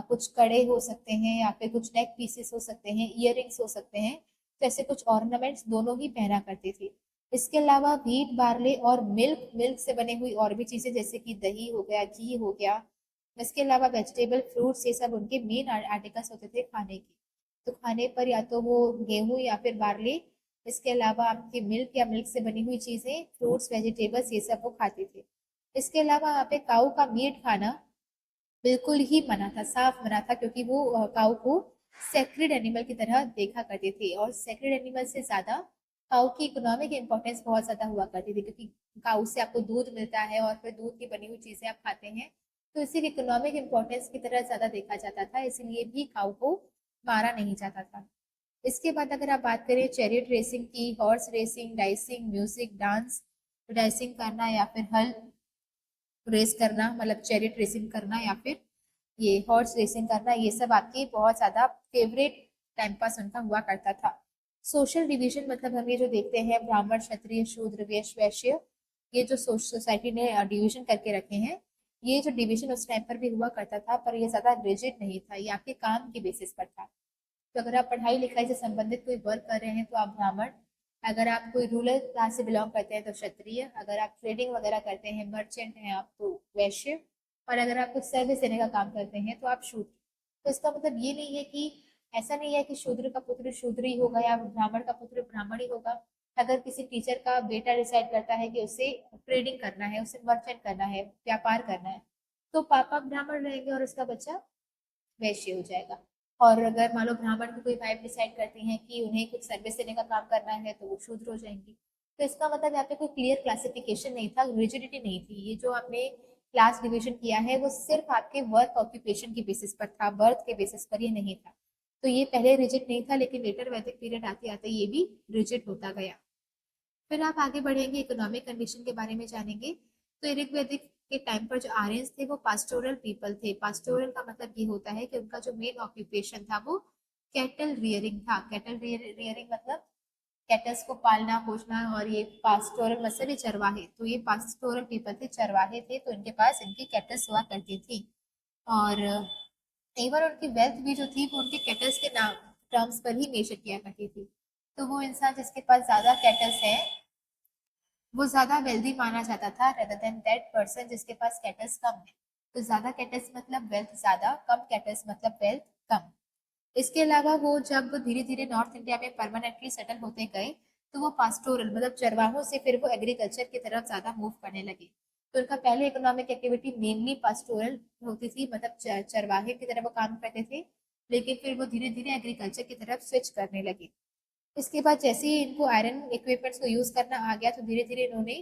कुछ कड़े हो सकते हैं, या फिर कुछ नेक पीसेस हो सकते हैं, इयर हो सकते हैं। तो ऐसे कुछ ऑर्नामेंट्स दोनों ही पहना करते थे। इसके अलावा व्हीट, बार्ले और मिल्क मिल्क से बने हुई और भी चीजें जैसे कि दही हो गया, घी हो गया। इसके अलावा वेजिटेबल, फ्रूट्स, ये सब उनके मेन आर्टिकल्स होते थे खाने के। तो खाने पर या तो वो गेहूं या फिर बार्ले, इसके अलावा आपके मिल्क या मिल्क से बनी हुई चीजें, फ्रूट्स, वेजिटेबल्स, ये सब वो खाते थे। इसके अलावा यहाँ पे काऊ का मीट खाना बिल्कुल ही मना था, साफ मना था, क्योंकि वो काऊ को सेक्रेड एनिमल की तरह देखा करते थे, और सेक्रेड एनिमल से ज्यादा काऊ की इकोनॉमिक इंपॉर्टेंस बहुत ज्यादा हुआ करती थी, क्योंकि काऊ से आपको दूध मिलता है और फिर दूध की बनी हुई चीजें आप खाते हैं। तो इसी इकोनॉमिक इंपॉर्टेंस की तरह ज्यादा देखा जाता था, इसलिए भी काऊ को मारा नहीं जाता था। इसके बाद अगर आप बात करें चैरियट रेसिंग की, horse racing, dicing, music, dance, dicing करना या फिर हल रेस करना, मतलब चैरियट रेसिंग करना या फिर ये हॉर्स रेसिंग करना, ये सब आपकी बहुत ज्यादा फेवरेट टाइम पास उनका हुआ करता था। सोशल डिवीजन, मतलब हम ये जो देखते हैं ब्राह्मण, क्षत्रिय, शूद्र, वैश्य, वैश्य, ये जो सोसाइटी ने डिवीजन करके रखे हैं, ये जो डिवीजन उस टाइम पर भी हुआ करता था, पर ये ज्यादा रिजिड नहीं था, ये आपके काम के बेसिस पर था। तो अगर आप पढ़ाई लिखाई से संबंधित कोई वर्क कर रहे हैं तो आप ब्राह्मण, अगर आप कोई रूरल क्लास से बिलोंग करते हैं तो क्षत्रिय, अगर आप ट्रेडिंग वगैरह करते हैं, मर्चेंट हैं आप, तो वैश्य, और अगर आप कुछ सर्विस देने का काम करते हैं तो आप शूद्र। तो इसका मतलब ये नहीं है कि, ऐसा नहीं है कि शूद्र का पुत्र शूद्र ही होगा या ब्राह्मण का पुत्र ब्राह्मण ही होगा। अगर किसी टीचर का बेटा डिसाइड करता है कि उसे ट्रेडिंग करना है, उसे मर्चेंट करना है, व्यापार करना है, तो पापा ब्राह्मण रहेंगे और उसका बच्चा वैश्य हो जाएगा। और अगर मान लो ब्राह्मण की कोई वाइफ डिसाइड करती है कि उन्हें कुछ सर्विस देने का काम करना है तो वो शूद्र हो जाएंगी। तो इसका मतलब यहाँ पे कोई क्लियर क्लासिफिकेशन नहीं था, रिजिडिटी नहीं थी। ये जो आपने क्लास डिवीजन किया है वो सिर्फ आपके वर्क ऑक्यूपेशन के बेसिस पर था, बर्थ के बेसिस पर ये नहीं था। तो ये पहले रिजिड नहीं था, लेकिन लेटर वैदिक पीरियड आते आते ये भी रिजिड होता गया। फिर आप आगे बढ़ेंगे, इकोनॉमिक कंडीशन के बारे में जानेंगे। तो ऋग्वैदिक के टाइम पर जो आर्यंस थे वो पास्टोरल पीपल थे। पास्टोरल का मतलब ये होता है कि उनका जो मेन ऑक्यूपेशन था वो कैटल रियरिंग था। कैटल रियरिंग मतलब कैटल्स को पालना पोसना, और ये पास्टोरल मतलब ये चरवाहे। तो ये पास्टोरल पीपल थे, चरवाहे थे, तो इनके पास इनकी कैटल्स हुआ करती थी। और इवन उनकी वेल्थ भी जो थी वो उनके कैटल्स के नाम टर्म्स पर ही मेजर किया करती थी। तो वो इंसान जिसके पास ज्यादा कैटल्स है वो ज्यादा वेल्दी माना जाता था, रेदर देन दैट पर्सन जिसके पास कैटल्स कम है। तो ज्यादा कैटल्स मतलब वेल्थ ज्यादा, कम कैटल्स मतलब वेल्थ कम। इसके अलावा वो जब धीरे धीरे नॉर्थ इंडिया में परमानेंटली सेटल होते गए, तो वो पास्टोरल मतलब चरवाहों से फिर वो एग्रीकल्चर की तरफ ज्यादा मूव करने लगे। तो उनका पहले इकोनॉमिक एक्टिविटी मेनली पास्टोरल होती थी, मतलब चरवाहे की तरह वो काम करते थे। लेकिन फिर वो धीरे धीरे एग्रीकल्चर की तरफ स्विच करने लगे। इसके बाद जैसे ही इनको आयरन इक्विपमेंट्स को यूज करना आ गया, तो धीरे धीरे इन्होंने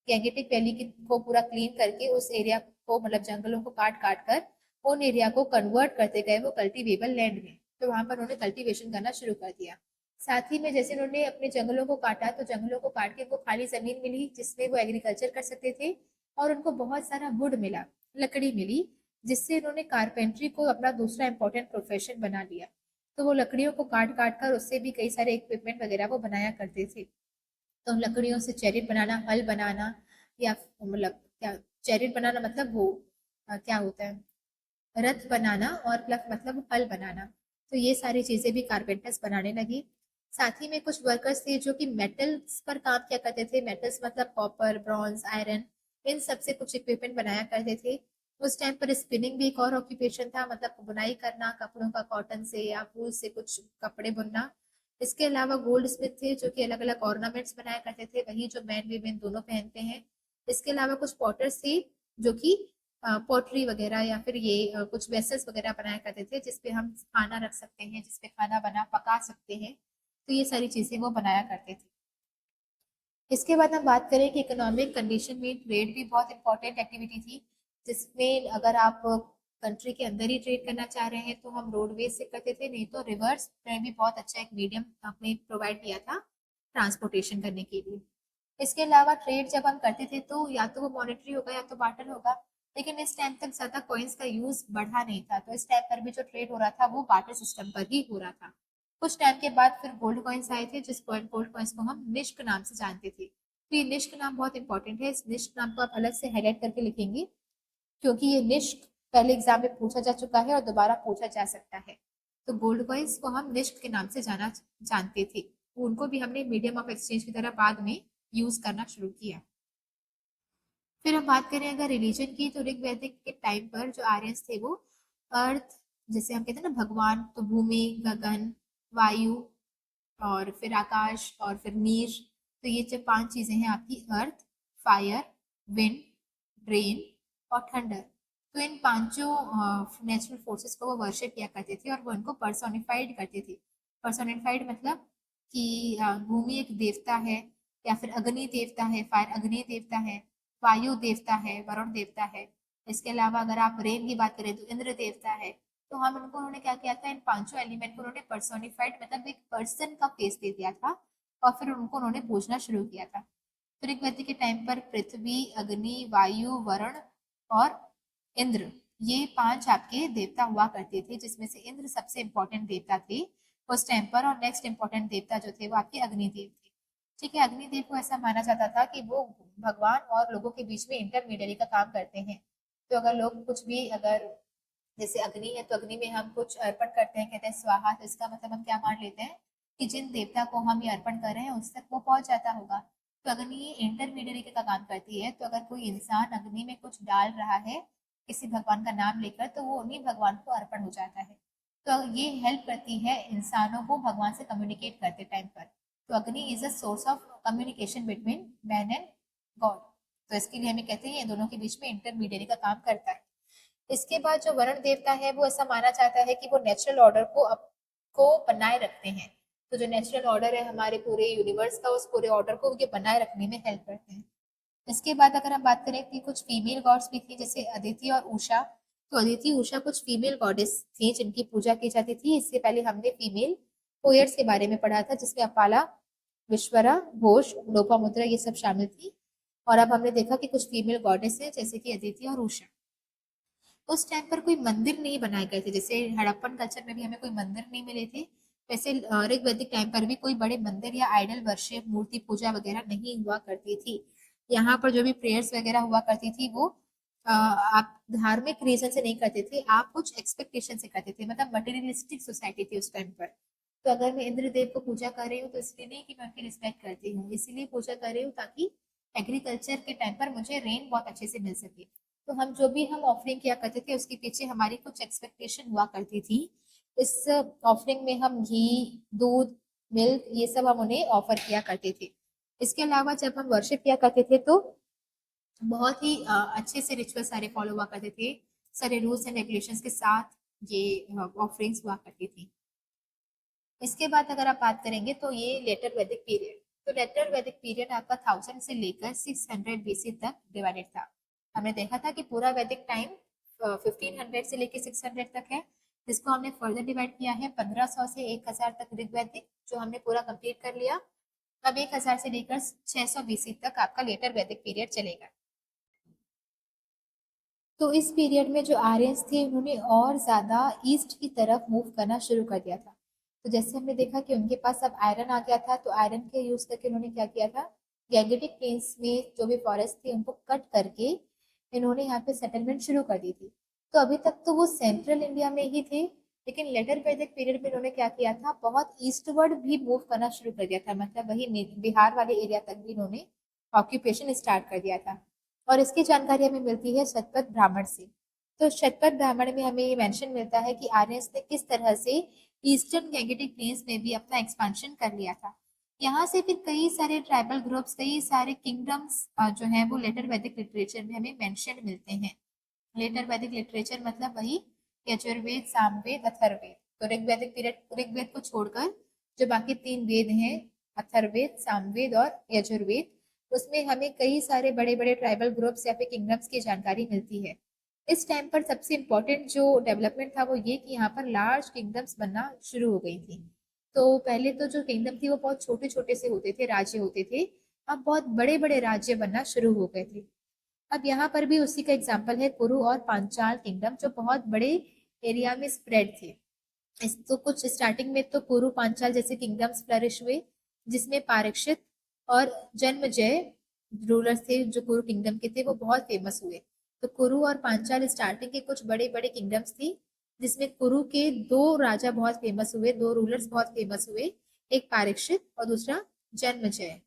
गैंगेटिक वैली को पूरा क्लीन करके उस एरिया को, मतलब जंगलों को काट काट कर उन एरिया को कन्वर्ट करते गए वो कल्टीवेबल लैंड में, तो वहां पर उन्होंने कल्टीवेशन करना शुरू कर दिया। साथ ही में जैसे उन्होंने अपने जंगलों को काटा, तो जंगलों को काट के वो खाली जमीन मिली जिसमें वो एग्रीकल्चर कर सकते थे, और उनको बहुत सारा वुड मिला, लकड़ी मिली, जिससे उन्होंने कारपेंट्री को अपना दूसरा इंपॉर्टेंट प्रोफेशन बना लिया। तो वो लकड़ियों को काट काट कर उससे भी कई सारे इक्विपमेंट वगैरह वो बनाया करते थे। तो लकड़ियों से चैरिट बनाना, हल बनाना, या मतलब क्या, चैरिट बनाना मतलब वो क्या होता है, रथ बनाना, और प्लस मतलब हल बनाना। तो ये सारी चीजें भी कारपेंटर्स बनाने लगी। साथ ही में कुछ वर्कर्स थे जो कि मेटल्स पर काम किया करते थे, मेटल्स मतलब कॉपर, ब्रॉन्ज, आयरन, इन सब से कुछ इक्विपमेंट बनाया करते थे। उस टाइम पर स्पिनिंग भी एक और ऑक्यूपेशन था, मतलब बुनाई करना कपड़ों का, कॉटन से या वूल से कुछ कपड़े बुनना। इसके अलावा गोल्ड स्मिथ थे जो कि अलग अलग ऑर्नामेंट्स बनाया करते थे, वही जो मैन वीमेन दोनों पहनते हैं। इसके अलावा कुछ पॉटर्स थे जो कि पोट्री वगैरह या फिर ये कुछ वेसल्स वगैरह बनाया करते थे जिसपे हम खाना रख सकते हैं, जिसपे खाना बना पका सकते हैं। तो ये सारी चीजें वो बनाया करते थे। इसके बाद हम बात करें कि इकोनॉमिक कंडीशन में ट्रेड भी बहुत इंपॉर्टेंट एक्टिविटी थी, जिसमें अगर आप कंट्री के अंदर ही ट्रेड करना चाह रहे हैं तो हम रोडवेज से करते थे, नहीं तो रिवर्स ने भी बहुत अच्छा एक मीडियम हमें प्रोवाइड किया था ट्रांसपोर्टेशन करने के लिए। इसके अलावा ट्रेड जब हम करते थे तो या तो वो मॉनेटरी होगा या तो बार्टर होगा, लेकिन इस टाइम तक ज्यादा कॉइन्स का यूज बढ़ा नहीं था, तो इस टाइम पर भी जो ट्रेड हो रहा था वो बार्टर सिस्टम पर ही हो रहा था। कुछ टाइम के बाद फिर गोल्ड कॉइन्स आए थे, जिस गोल्ड कॉइन्स को हम निष्क नाम से जानते थे। तो ये निष्क नाम बहुत इंपॉर्टेंट है, इस निष्क नाम को आप अलग से हाईलाइट करके लिखेंगे, क्योंकि ये निष्क पहले एग्जाम में पूछा जा चुका है और दोबारा पूछा जा सकता है। तो गोल्ड कॉइन्स को हम निष्क के नाम से जानते थे। उनको भी हमने मीडियम ऑफ एक्सचेंज की तरह बाद में यूज करना शुरू किया। फिर हम बात करें अगर रिलीजन की, तो ऋग वैदिक के टाइम पर जो आर्यंस थे वो अर्थ, जैसे हम कहते हैं ना भगवान, तो भूमि, गगन, वायु, और फिर आकाश, और फिर नीर। तो ये जो 5 चीजें हैं आपकी, अर्थ, फायर, विंड, रेन और थंडर। तो इन पांचों नेचुरल फोर्सेस को वो वर्शिप किया करते थे और वो इनको पर्सोनिफाइड करते थे। पर्सोनिफाइड मतलब कि भूमि एक देवता है, या फिर अग्नि देवता है, फायर अग्नि देवता है, वायु देवता है, वरुण देवता है। इसके अलावा अगर आप रेन की बात करें तो इंद्र देवता है। तो हम उनको, उन्होंने क्या किया था, इन पांचों एलिमेंट को उन्होंने पर्सोनिफाइड मतलब एक पर्सन का फेस दे दिया था, और फिर उनको उन्होंने पूजना शुरू किया था। तो ऋग वैदिक के टाइम पर पृथ्वी, अग्नि, वायु, वरुण और इंद्र, ये 5 आपके देवता हुआ करते थे, जिसमें से इंद्र सबसे इंपॉर्टेंट देवता थे उस टाइम पर, और नेक्स्ट इंपॉर्टेंट देवता जो थे वो आपके अग्निदेव थे। ठीक है, अग्निदेव को ऐसा माना जाता था कि वो भगवान और लोगों के बीच में इंटरमीडियरी का काम करते हैं। तो अगर लोग कुछ भी, अगर जैसे अग्नि है तो अग्नि में हम कुछ अर्पण करते हैं, कहते हैं स्वाहा, तो इसका मतलब हम क्या मान लेते हैं कि जिन देवता को हम ये अर्पण कर रहे हैं उस तक वो पहुंच जाता होगा। तो अग्नि इंटरमीडियरी का काम करती है, तो अगर कोई इंसान अग्नि में कुछ डाल रहा है किसी भगवान का नाम लेकर, तो वो उन्हीं भगवान को अर्पण हो जाता है। तो ये हेल्प करती है इंसानों को भगवान से कम्युनिकेट करते टाइम पर। तो अग्नि is a source of communication between man and God. तो इसके लिए हमें कहते हैं ये दोनों के बीच में इंटरमीडियरी का काम करता है। इसके बाद जो वरुण देवता है वो ऐसा माना जाता है कि वो नेचुरल ऑर्डर को बनाए रखते हैं। तो जो नेचुरल ऑर्डर है हमारे पूरे यूनिवर्स का, उस पूरे ऑर्डर को ये बनाए रखने में हेल्प करते हैं। इसके बाद अगर हम बात करें कि कुछ फीमेल गॉड्स भी थी, जैसे अदिति और उषा। तो अदिति, उषा कुछ फीमेल गॉडेस थी जिनकी पूजा की जाती थी। इससे पहले हमने फीमेल पोएट्स के बारे में पढ़ा था, जिसमें अपाला, विश्वरा, घोष, लोपामुद्रा ये सब शामिल थी। और अब हमने देखा कि कुछ फीमेल गॉडेस है जैसे कि अदिति और उषा। उस टाइम पर कोई मंदिर नहीं बनाए गए थे, जैसे हड़प्पन कल्चर में भी हमें कोई मंदिर नहीं मिले थे, वैसे ऋग वैदिक टाइम पर भी कोई बड़े मंदिर या आइडल वर्शिप, मूर्ति पूजा वगैरह नहीं हुआ करती थी। यहाँ पर जो भी प्रेयर्स वगैरह हुआ करती थी वो आप धार्मिक रीजन से नहीं करते थे, आप कुछ एक्सपेक्टेशन से करते थे, मतलब मटेरियलिस्टिक सोसाइटी थी उस टाइम पर। तो अगर मैं इंद्र देव को पूजा कर रही हूँ तो इसलिए नहीं कि मैं उनकी रिस्पेक्ट करती हूँ, इसीलिए पूजा कर रही हूँ ताकि एग्रीकल्चर के टाइम पर मुझे रेन बहुत अच्छे से मिल सके। तो हम जो भी हम ऑफरिंग किया करते थे उसके पीछे हमारी कुछ एक्सपेक्टेशन हुआ करती थी। इस ऑफरिंग में हम घी, दूध, मिल्क ये सब हम उन्हें ऑफर किया करते थे। इसके अलावा जब हम वर्शिप किया करते थे तो बहुत ही अच्छे से रिचुअल सारे फॉलो हुआ करते थे, सारे रूल्स एंड रेगुलेशंस के साथ ये ऑफरिंग्स हुआ करती थी। इसके बाद अगर आप बात करेंगे तो ये लेटर वैदिक पीरियड। तो लेटर वैदिक पीरियड आपका 1000 से लेकर 600 BC तक डिवाइडेड था। हमने देखा था कि पूरा वैदिक टाइम 1500 से लेके 600 तक है, जिसको हमने फर्दर डिवाइड किया है 1500 से 1000 तक ऋग्वैदिक, जो हमने पूरा कंप्लीट कर लिया। अब 1000 से लेकर 600 बीसी तक आपका लेटर वैदिक पीरियड चलेगा। तो इस पीरियड में जो आर्यंस थे उन्होंने और ज़्यादा ईस्ट की तरफ मूव करना शुरू कर दिया था। तो जैसे हमने देखा कि उनके पास अब आयरन आ गया था, तो आयरन के यूज़ करके उन्होंने क्या किया था, गैंगेटिक प्लेन्स में जो भी फॉरेस्ट थे उनको कट करके इन्होंने यहाँ पे सेटलमेंट शुरू कर दी थी। तो अभी तक तो वो सेंट्रल इंडिया में ही थे, लेकिन लेटर वैदिक पीरियड में इन्होंने क्या किया था, बहुत ईस्टवर्ड भी मूव करना शुरू कर दिया था, मतलब वही बिहार वाले एरिया तक भी इन्होंने ऑक्यूपेशन स्टार्ट कर दिया था। और इसकी जानकारी हमें मिलती है शतपथ ब्राह्मण से। तो शतपथ ब्राह्मण में हमें ये मेंशन मिलता है कि आर्यंस ने किस तरह से ईस्टर्न गैंगेटिक प्लेन्स में भी अपना एक्सपेंशन कर लिया था। यहाँ से फिर कई सारे ट्राइबल ग्रुप्स, कई सारे किंगडम्स जो है वो लेटर वैदिक लिटरेचर में हमें मेंशन मिलते हैं। लेटर वैदिक लिटरेचर मतलब वही यजुर्वेद, सामवेद, अथर्ववेद। तो ऋग्वैदिक पीरियड, ऋग्वेद को छोड़कर जो बाकी 3 वेद हैं, अथर्ववेद, सामवेद और यजुर्वेद, उसमें हमें कई सारे बड़े बड़े ट्राइबल ग्रुप्स या फिर किंगडम्स की जानकारी मिलती है। इस टाइम पर सबसे इम्पोर्टेंट जो डेवलपमेंट था वो ये कि यहाँ पर लार्ज किंगडम्स बनना शुरू हो गई थी। तो पहले तो जो किंगडम थी वो बहुत छोटे छोटे से होते थे, राज्य होते थे। अब बहुत बड़े बड़े राज्य बनना शुरू हो गए थे। अब यहाँ पर भी उसी का एग्जाम्पल है कुरु और पांचाल किंगडम, जो बहुत बड़े एरिया में स्प्रेड थे। इस तो कुछ स्टार्टिंग में तो कुरु पांचाल जैसे किंगडम्स फ्लरिश हुए, जिसमें पारक्षित और जन्मजय रूलर्स थे जो कुरु किंगडम के थे, वो बहुत फेमस हुए। तो कुरु और पांचाल स्टार्टिंग के कुछ बड़े बड़े किंगडम्स थी, जिसमें कुरु के 2 राजा बहुत फेमस हुए, 2 रूलर्स बहुत फेमस हुए, एक पारक्षित और दूसरा जन्मजय।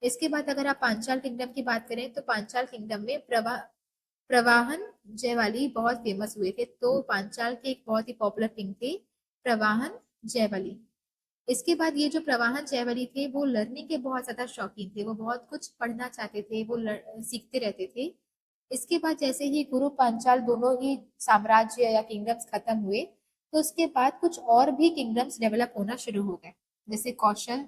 इसके बाद अगर आप पांचाल किंगडम की बात करें तो पांचाल किंगडम में प्रवाहन जयवाली बहुत फेमस हुए थे। तो पांचाल के एक बहुत ही पॉपुलर किंग थे प्रवाहन जयवली। इसके बाद ये जो प्रवाहन जयवली थे वो लर्निंग के बहुत ज्यादा शौकीन थे, वो बहुत कुछ पढ़ना चाहते थे, वो सीखते रहते थे। इसके बाद जैसे ही गुरु पांचाल दोनों ही साम्राज्य या किंगडम्स खत्म हुए, तो उसके बाद कुछ और भी किंगडम्स डेवलप होना शुरू हो गए, जैसे कौशल,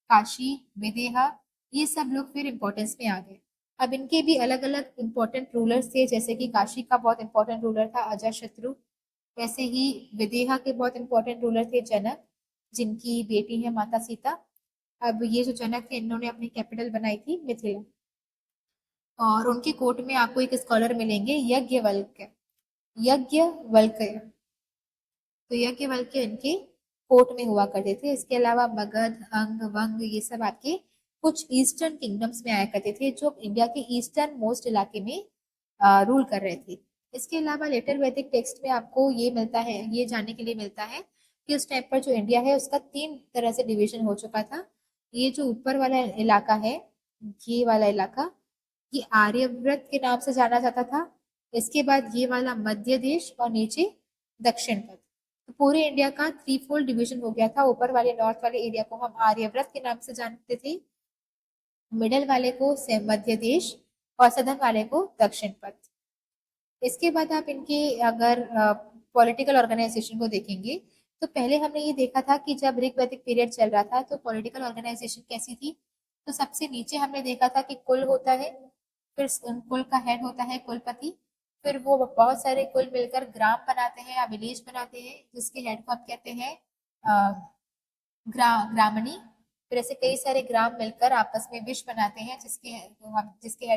काशी, विदेहा, ये सब लोग फिर इम्पोर्टेंस में आ गए। अब इनके भी अलग अलग इम्पोर्टेंट रूलर्स थे, जैसे कि काशी का बहुत इंपॉर्टेंट रूलर था अजाशत्रु। वैसे ही विदेहा के बहुत इंपॉर्टेंट रूलर थे जनक, जिनकी बेटी है माता सीता। अब ये जो जनक थे इन्होंने अपनी कैपिटल बनाई थी मिथिला। और उनके कोर्ट में आपको एक स्कॉलर मिलेंगे यज्ञवल्क्य। यज्ञवल्क्य, तो यज्ञवल्क्य इनके कोर्ट में हुआ करते थे। इसके अलावा मगध, अंग, वंग, ये सब आपके कुछ ईस्टर्न किंगडम्स में आया करते थे, जो इंडिया के ईस्टर्न मोस्ट इलाके में रूल कर रहे थे। इसके अलावा लेटर वैदिक टेक्स्ट में आपको ये मिलता है, ये जानने के लिए मिलता है कि उस टाइम पर जो इंडिया है उसका 3 तरह से डिवीजन हो चुका था। ये जो ऊपर वाला इलाका है, ये वाला इलाका, ये आर्यव्रत के नाम से जाना जाता था। इसके बाद ये वाला मध्य देश और नीचे दक्षिण पथ। तो पूरे इंडिया का 3 फोल्ड डिवीजन हो गया था। ऊपर वाले नॉर्थ वाले एरिया को हम आर्यव्रत के नाम से जानते थे, मिडल वाले को मध्य देश और सदर्न वाले को दक्षिण पथ। इसके बाद आप इनके अगर पॉलिटिकल ऑर्गेनाइजेशन को देखेंगे, तो पहले हमने ये देखा था कि जब ऋग वैदिक पीरियड चल रहा था तो पॉलिटिकल ऑर्गेनाइजेशन कैसी थी। तो सबसे नीचे हमने देखा था कि कुल होता है, फिर कुल का हेड होता है कुलपति, फिर वो बहुत सारे कुल मिलकर ग्राम बनाते हैं या विलेज बनाते हैं, जिसके हेड को हम कहते हैं ग्रामणी। फिर ऐसे कई सारे ग्राम मिलकर आपस में विश बनाते हैं, जिसके हेड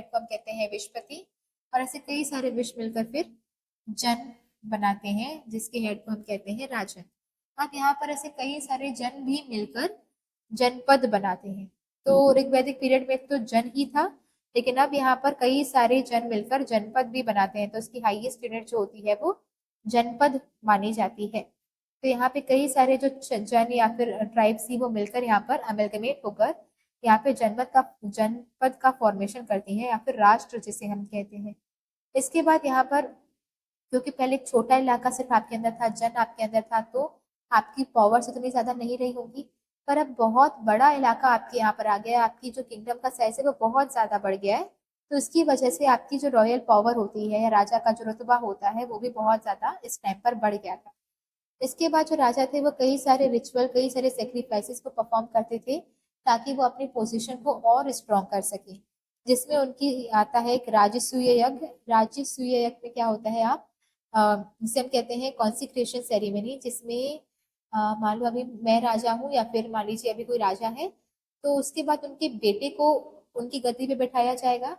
को हम कहते हैं विशपति। और ऐसे कई सारे विश मिलकर फिर जन बनाते हैं, जिसके हेड को हम कहते हैं राजन। अब यहाँ पर ऐसे कई सारे जन भी मिलकर जनपद बनाते हैं। तो ऋग्वैदिक पीरियड में तो जन ही था, लेकिन अब यहाँ पर कई सारे जन मिलकर जनपद भी बनाते हैं, तो उसकी हाईएस्ट यूनिट जो होती है वो जनपद मानी जाती है। तो यहाँ पे कई सारे जो जन या फिर ट्राइब्स थी वो मिलकर यहाँ पर अमेलगमेट होकर यहाँ पे जनपद का फॉर्मेशन करती हैं, या फिर राष्ट्र जिसे हम कहते हैं। इसके बाद यहाँ पर, क्योंकि पहले एक छोटा इलाका सिर्फ आपके अंदर था, जन आपके अंदर था, तो आपकी पावर्स इतनी ज्यादा नहीं रही होगी। पर अब बहुत बड़ा इलाका आपके यहाँ पर आ गया है, आपकी जो किंगडम का साइज है वो बहुत ज्यादा बढ़ गया है। तो इसकी वजह से आपकी जो रॉयल पावर होती है या राजा का जो रुतबा होता है वो भी बहुत ज्यादा इस टाइम पर बढ़ गया था। इसके बाद जो राजा थे वो कई सारे रिचुअल, कई सारे सेक्रीफाइसेस को परफॉर्म करते थे, ताकि वो अपनी पोजीशन को और स्ट्रॉन्ग कर सके। जिसमें उनकी आता है एक राजसूय यज्ञ। राजसूय यज्ञ में क्या होता है, आप जिसे हम कहते हैं कॉन्सिक्रेशन सेरेमनी, जिसमें मान लो अभी मैं राजा हूँ या फिर मान लीजिए अभी कोई राजा है, तो उसके बाद उनके बेटे को उनकी गद्दी पे बैठाया जाएगा।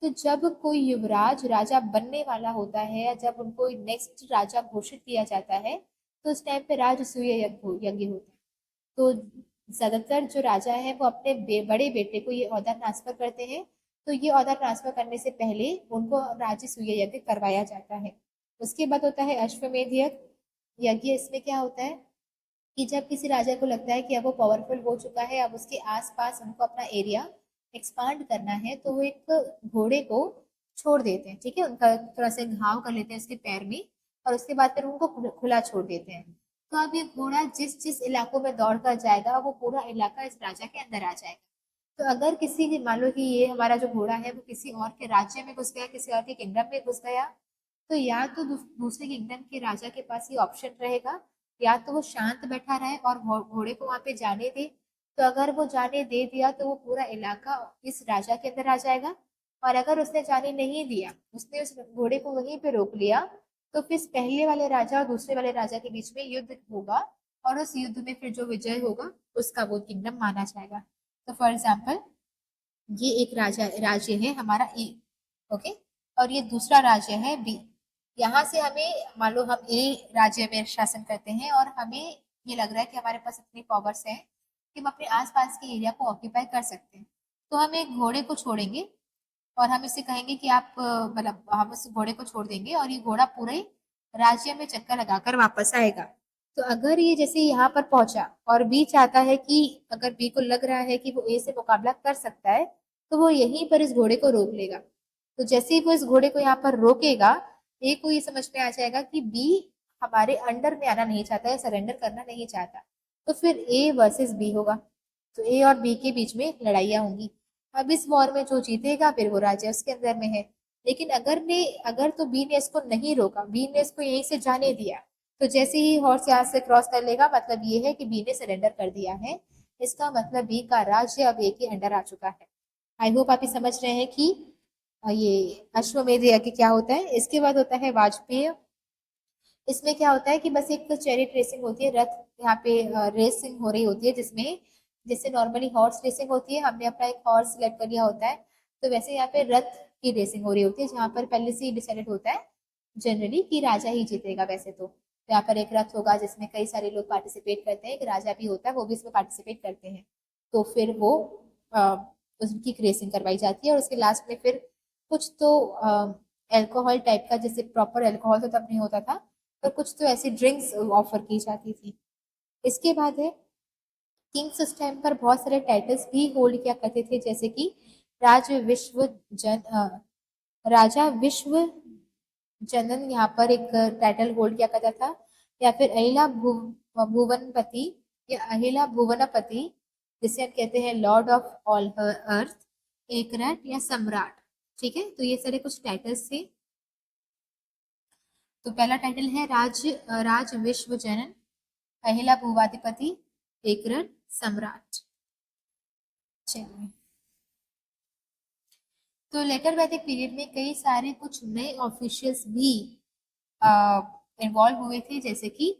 तो जब कोई युवराज राजा बनने वाला होता है या जब उनको नेक्स्ट राजा घोषित किया जाता है, तो उस टाइम पे राजसूय यज्ञ होता है। तो ज्यादातर जो राजा है वो अपने बड़े बेटे को ये ओहदा ट्रांसफर करते हैं। तो ये ओहदा ट्रांसफर करने से पहले उनको राजसूय यज्ञ करवाया जाता है। उसके बाद होता है अश्वमेध यज्ञ। यज्ञ इसमें क्या होता है कि जब किसी राजा को लगता है कि अब वो पावरफुल हो चुका है, अब उसके आसपास उनको अपना एरिया एक्सपांड करना है, तो वो एक घोड़े को छोड़ देते हैं। ठीक है, उनका थोड़ा सा घाव कर लेते हैं उसके पैर में, और उसके बाद फिर उनको खुला छोड़ देते हैं। तो अब ये घोड़ा जिस जिस इलाकों में दौड़ कर जाएगा, वो पूरा इलाका इस राजा के अंदर आ जाएगा। तो अगर किसी की मान लो कि ये हमारा जो घोड़ा है वो किसी और के राज्य में घुस गया, किसी और के किंगडम में घुस गया, तो या तो दूसरे किंगडम के राजा के पास ये ऑप्शन रहेगा, या तो वो शांत बैठा रहे और घोड़े को वहां पे जाने दे। तो अगर वो जाने दे दिया तो वो पूरा इलाका इस राजा के अंदर आ जाएगा। और अगर उसने जाने नहीं दिया, उसने उस घोड़े को वहीं पे रोक लिया, तो फिर पहले वाले राजा और दूसरे वाले राजा के बीच में युद्ध होगा, और उस युद्ध में फिर जो विजय होगा उसका वो किंगडम माना जाएगा। तो फॉर एग्जाम्पल, ये एक राज्य है हमारा ए, ओके, और ये दूसरा राज्य है बी। यहाँ से हमें मान लो हम ए राज्य में शासन करते हैं, और हमें ये लग रहा है कि हमारे पास इतनी पावर्स हैं कि हम अपने आसपास के एरिया को ऑक्यूपाई कर सकते हैं। तो हम एक घोड़े को छोड़ेंगे और हम इससे कहेंगे कि आप मतलब हम उस घोड़े को छोड़ देंगे और ये घोड़ा पूरे राज्य में चक्कर लगाकर वापस आएगा। तो अगर ये जैसे यहाँ पर पहुंचा और बी चाहता है कि अगर बी को लग रहा है कि वो ए से मुकाबला कर सकता है, तो वो यहीं पर इस घोड़े को रोक लेगा। तो जैसे ही वो इस घोड़े को यहाँ पर रोकेगा, ए को ये समझ में आ जाएगा कि बी हमारे अंडर में आना नहीं चाहता है, सरेंडर करना नहीं चाहता। तो फिर ए वर्सेस बी होगा। तो ए और बी के बीच में लड़ाइयाँ होंगी। अब इस वॉर में जो जीतेगा फिर वो राज्य उसके अंदर में है। लेकिन अगर तो बी ने इसको नहीं रोका, बी ने इसको यहीं से जाने दिया, तो जैसे ही हॉर्स यहाँ से क्रॉस कर लेगा, मतलब ये है कि बी ने सरेंडर कर दिया है। इसका मतलब बी का राज्य अब ए के अंडर आ चुका है। आई होप आप ये समझ रहे हैं कि ये अश्वमेध यज्ञ क्या होता है। इसके बाद होता है वाजपेय। इसमें क्या होता है कि बस एक तो चैरिट रेसिंग होती है, रथ यहाँ पे रेसिंग हो रही होती है, जिसमें जैसे नॉर्मली हॉर्स रेसिंग होती है, हमने अपना एक हॉर्स सिलेक्ट कर लिया होता है, तो वैसे यहाँ पे रथ की रेसिंग हो रही होती है, जहाँ पर पहले से ही डिसाइडेड होता है जनरली कि राजा ही जीतेगा। वैसे तो यहाँ पर एक रथ होगा जिसमें कई सारे लोग पार्टिसिपेट करते हैं, एक राजा भी होता है वो भी इसमें पार्टिसिपेट करते हैं। तो फिर वो उसकी रेसिंग करवाई जाती है, और उसके लास्ट में फिर कुछ तो अल्कोहल टाइप का, जैसे प्रॉपर अल्कोहल तो तब नहीं होता था, पर कुछ तो ऐसी ड्रिंक्स ऑफर की जाती थी। इसके बाद है किंग्स। उस टाइम पर बहुत सारे टाइटल्स भी होल्ड किया करते थे, जैसे कि राज विश्व जन राजा विश्व जनन यहाँ पर एक टाइटल होल्ड किया करता था, या फिर भुवनपति या अहिला भुवनपति, जिसे हम कहते हैं लॉर्ड ऑफ ऑल अर्थ, एकरट या सम्राट। ठीक है, तो ये सारे कुछ टाइटल्स थे। तो पहला टाइटल है राज विश्व जनन, पहला भूवाधिपति, एकरट, सम्राट। चलिए, तो लेटर वैदिक पीरियड में कई सारे कुछ नए ऑफिशियल्स भी इन्वॉल्व हुए थे, जैसे कि